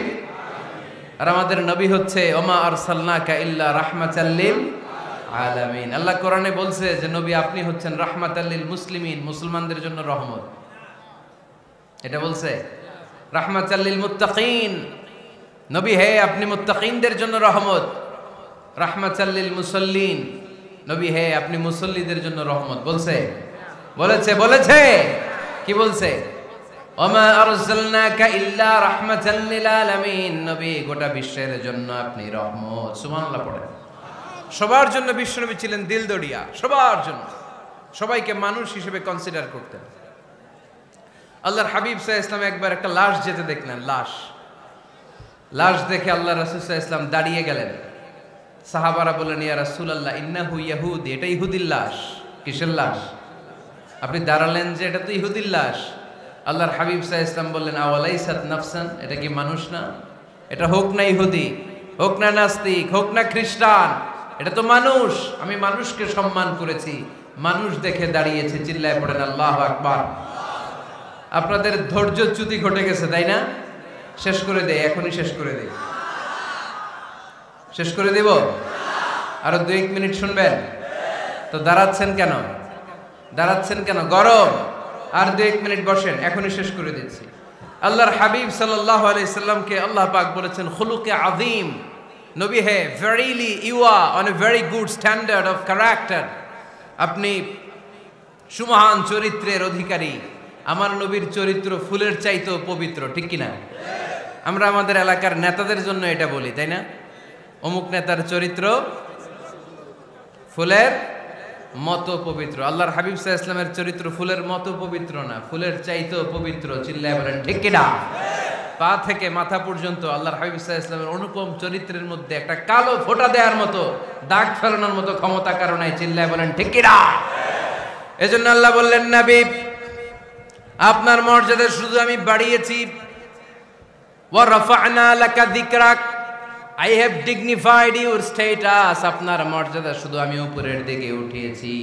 আর আমাদের নবী হচ্ছে ওমা আরসালনাকা ইল্লা রাহমাতাল লিল আলামিন। আল্লাহ কোরআনে বলছে যে নবী আপনি হচ্ছেন রাহমাতাল লিল মুসলিমিন, মুসলমানদের জন্য রহমত। এটা বলছে রাহমাতাল লিল মুত্তাকিন। নবী হে, আপনি মুত্তাকিনদের জন্য রহমত। রাহমাতাল লিল মুসাল্লিন। নবী হে, আপনি মুসল্লিদের জন্য রহমত। বলছে? বলেছে। কি বলছে? ওমা আরসালনাকা ইল্লা রাহমাতাল লিল আলামিন। নবী, গোটা বিশ্বের জন্য আপনি রহমত। সুবহানাল্লাহ পড়েন। সবার জন্য বিশ্বনবী ছিলেন দিলদরিয়া, সবার জন্য, সবাইকে মানুষ হিসেবে কনসিডার করতেন। আল্লাহর হাবিব সাল্লাল্লাহু আলাইহি ওয়াসাল্লাম একবার একটা লাশ যেতে দেখলেন। লাশ দেখে আল্লাহ রাসূল সাল্লাল্লাহু আলাইহি ওয়াসাল্লাম দাঁড়িয়ে গেলেন। সাহাবারা বললেন, ইয়া রাসূলুল্লাহ ইন্নাহু ইয়াহুদি। এটা ইহুদির লাশ। কিসের লাশ? আপনি দাঁড়ালেন যে এটা তো ইহুদির লাশ। আল্লাহর হাবিব সাল্লাল্লাহু আলাইহি ওয়াসাল্লাম বললেন, আওয়ালাইসাত নাফসান। এটা কি মানুষ না? এটা হোক না ইহুদি, হোক না নাস্তিক, হোক না খ্রিস্টান, এটা তো মানুষ। আমি মানুষকে সম্মান করেছি, মানুষ দেখে দাঁড়িয়েছে। চিল্লায় পড়েন আল্লাহু আকবার। আপনাদের ধৈর্যচ্যুতি ঘটে গেছে, তাই না? শেষ করে দেই, এখনই শেষ করে দেই। শেষ করে দেব? আরো 2-1 মিনিট শুনবেন তো? দাঁড়াচ্ছেন কেন? গরম। আর 2-1 মিনিট বসেন, এখনই শেষ করে দিচ্ছি। আল্লাহর হাবিব সাল্লাল্লাহু আলাইহি সাল্লামকে আল্লাহ পাক বলেছেন খুলুকে আযীম। নবী হে, verily you are on a very good standard of character. আপনি সুমহান চরিত্রের অধিকারী। আমার নবীর চরিত্র ফুলের চাইতেও পবিত্র, ঠিক কিনা? আমরা আমাদের এলাকার নেতাদের জন্য এটা বলি, তাই না? অমুক নেতার চরিত্র ফুলের মতো পবিত্র। আল্লাহর হাবিব সাল্লাল্লাহু আলাইহি ওয়াসাল্লামের চরিত্র ফুলের মতো পবিত্র না, ফুলের চাইতেও পবিত্র। চিল্লায় বলেন ঠিক কিনা? পা থেকে মাথা পর্যন্ত আল্লাহর হাবিব সাল্লাল্লাহু আলাইহি ওয়াসাল্লামের অনুপম চরিত্রের মধ্যে একটা কালো ফোঁটা দেওয়ার মতো, দাগ ফেলানোর মতো ক্ষমতা কারো নাই। চিল্লায় বলেন ঠিক কিনা? এজন্য আল্লাহ বললেন, নবী আপনার মর্যাদা শুধু আমি বাড়িয়েছি। ওয়া রাফা'না লাকা যিকরাক। I have dignified your status. আপনার মর্যাদা শুধু আমি উপরের দিকে উঠিয়েছি,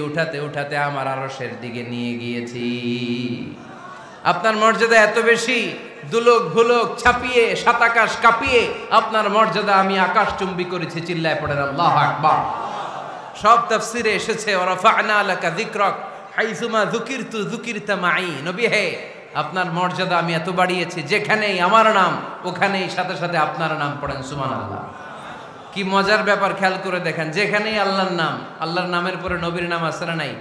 উঠাতে উঠাতে আমার আরশের দিকে নিয়ে গিয়েছি। আপনার মর্যাদা এত বেশি, দুলোক ভুলোক ছাপিয়ে সাতাকাশ কাঁপিয়ে আপনার মর্যাদা আমি আকাশচুম্বী করেছি। চিল্লায় পড়েন আল্লাহু আকবার। সব তাফসিরে এসেছে ওয়ারাফা'না লাকা যিকরাক হাইসুমা যুকিরতু যুকিরতা মাই। নবী হে, আপনার মর্যাদা আমি এত বাড়িয়েছি, যেখানেই আমার নাম ওখানেই সাথে সাথে আপনার নাম। পড়েন সুবহানাল্লাহ। কি মজার ব্যাপার, খেয়াল করে দেখেন, যেখানেই আল্লাহর নাম, আল্লাহর নামের পরে নবীর নাম আছে না নাই?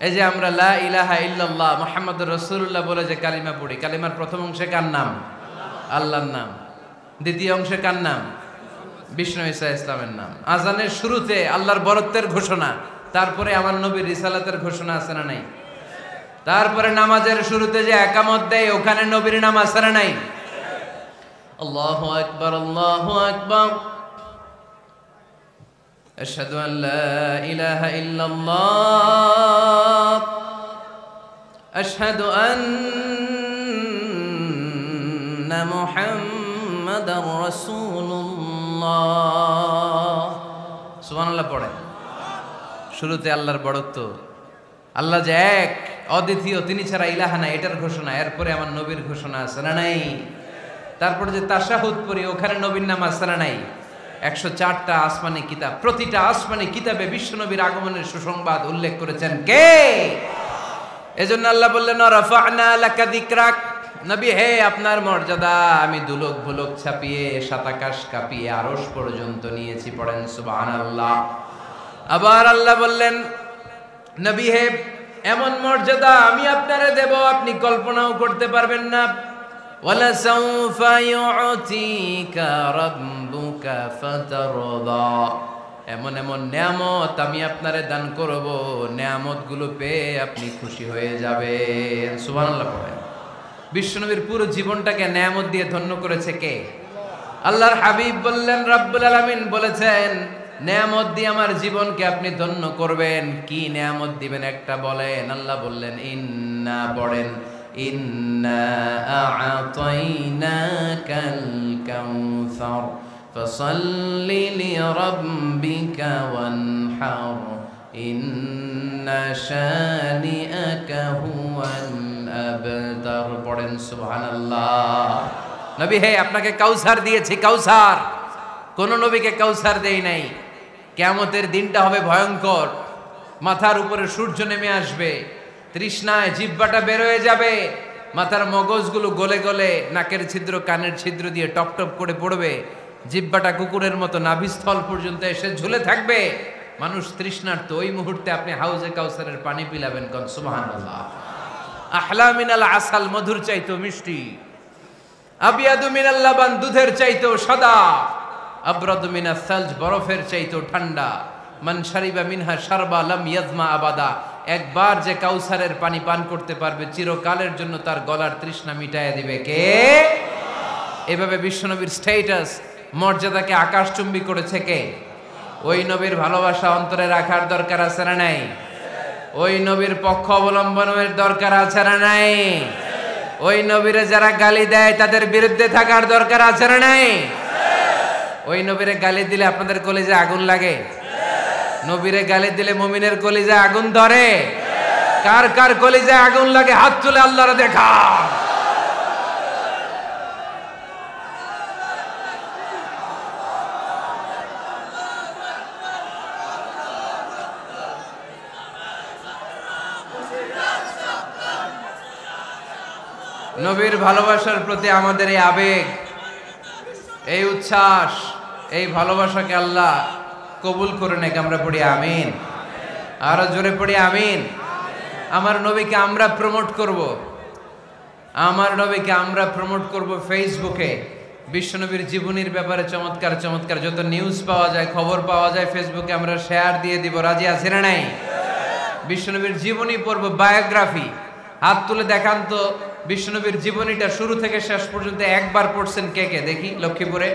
এই যে আমরা লা ইলাহা ইল্লাল্লাহ মুহাম্মাদুর রাসূলুল্লাহ বলে যে কালিমা পড়ি, কালিমার প্রথম অংশে কার নাম? আল্লাহর নাম। দ্বিতীয় অংশে কার নাম? বিষ্ণু ঈসা ইসলামের নাম। আজানের শুরুতে আল্লাহর বরত্বের ঘোষণা, তারপরে আমার নবীর রিসালাতের ঘোষণা আছে না নাই? তারপরে নামাজের শুরুতে যে একামত দেয়, ওখানে নবীর নাম আছে না নাই? আল্লাহু আকবার, আল্লাহু আকবার। আশহাদু আন লা ইলাহা ইল্লাল্লাহ, আশহাদু আন্না মুহাম্মাদার রাসূলুল্লাহ। সুবহানাল্লাহ পড়েন। শুরুতে আল্লাহর বড়ত্ব, আল্লাহ যে এক অদ্বিতীয়, তিনি ছাড়া ইলাহা নাই, এটার ঘোষণা। এরপরে আমার নবীর ঘোষণা আছে না নাই? তারপরে যে তাশাহুদ পড়ি, ওখানে নবীর নাম আছে না নাই? 104টা আসমানি কিতাব, প্রতিটা আসমানি কিতাবে বিশ্বনবীর আগমনের সুসংবাদ উল্লেখ করেছেন কে? এজন্য আল্লাহ বললেন রাফা'না লাকা যিকরাক। নবী হে, আপনার মর্যাদা আমি দুলোক ভুলোক ছাপিয়ে সাতাকাশ কাঁপিয়ে আরশ পর্যন্ত নিয়েছি। পড়েন সুবহানাল্লাহ। আবার আল্লাহ বললেন নবী হে, এমন মর্যাদা আমি আপনারে দেব আপনি কল্পনাও করতে পারবেন না। ওয়ালা সাউফা ইউতিকা রাব্বুকা ফাতারদা। এমন এমন নিয়ামত আমি আপনারে দান করব, নিয়ামতগুলো পেয়ে আপনি খুশি হয়ে যাবেন। সুবহানাল্লাহ পড়েন। বিশ্বনবীর পুরো জীবনটাকে নিয়ামত দিয়ে ধন্য করেছে কে? আল্লাহর হাবিব বললেন, রব্বুল আলামিন বলেছেন নিয়ামত দিয়ে আমার জীবনকে আপনি ধন্য করবেন। কি নিয়ামত দিবেন একটা বলেন? আল্লাহ বললেন ইন্না, পড়েন, ইন্না আ'তাইনাকাল কাউসার ফাসাল্লি লিরাব্বিকা ওয়ানহার ইন্না শানিআকা হুয়াল আবতার। পড়েন সুবহানাল্লাহ। নবী হে, আপনাকে কাউসার দিয়েছি, কাউসার। কোন নবীকে কাউসার দেই নাই। কিয়ামতের দিনটা হবে ভয়ঙ্কর, মাথার উপরে সূর্য নেমে আসবে, তৃষ্ণায় জিহ্বাটা বের হয়ে যাবে, মাথার মগজগুলো গলে গলে নাকের ছিদ্র কানের ছিদ্র দিয়ে টপ টপ করে পড়বে, জিহ্বাটা কুকুরের মতো নাভিস্থল পর্যন্ত এসে ঝুলে থাকবে। মানুষ তৃষ্ণার্ত। ওই মুহূর্তে আপনি হাউজে কাউসারের পানি পিলাবেন। কোন সুবহানাল্লাহ। আহলা মিনাল আসাল, মধুর চাইতো মিষ্টি। আবিয়াদু মিনাল লাবান, দুধের চাইতো সাদা। আবরাদু মিনাস সালজ, বরফের চাইতো ঠান্ডা। মান শারিবা মিনহা শারবা লাম ইয়াজমা আবাদা। একবার যে কাউসারের পানি পান করতে পারবে, চিরকালের জন্য তার গলার তৃষ্ণা মিটাইয়া দিবে কে? এভাবে বিশ্বনবীর স্ট্যাটাস, মর্যাদাকে আকাশচুম্বী করেছে কে? ওই নবীর ভালোবাসা অন্তরে রাখার দরকার আছে না নাই? ওই নবীর পক্ষ অবলম্বনের দরকার আছে না নাই? ওই নবীরে যারা গালি দেয় তাদের বিরুদ্ধে থাকার দরকার আছে না নাই? ওই নবীরে গালি দিলে আপনাদের কলিজায় আগুন লাগে? নবীরে গালি দিলে মুমিনের কলিজায় আগুন ধরে? কার কার কলিজায় আগুন লাগে হাত তুলে আল্লাহরে দেখা। নবীর ভালোবাসার প্রতি আমাদের এই আবেগ, এই উচ্ছ্বাস, এই ভালোবাসাকে আল্লাহ কবুল করে নেক। আমরা পড়ি আমিন। আরো জোরে পড়ি আমিন। আমার নবীকে আমরা প্রমোট করব, আমার নবীকে আমরা প্রমোট করব ফেসবুকে। বিশ্বনবীর জীবনীর ব্যাপারে চমৎকার চমৎকার যত নিউজ পাওয়া যায়, খবর পাওয়া যায়, ফেসবুকে আমরা শেয়ার দিয়ে দিব। রাজি আছেন না নাই? বিশ্বনবীর জীবনী পড়ব, বায়োগ্রাফি। হাত তুলে দেখান তো বিশ্বনবীর জীবনীটা শুরু থেকে শেষ পর্যন্ত একবার পড়ছেন কে কে? দেখি লক্ষ্মীপুরে।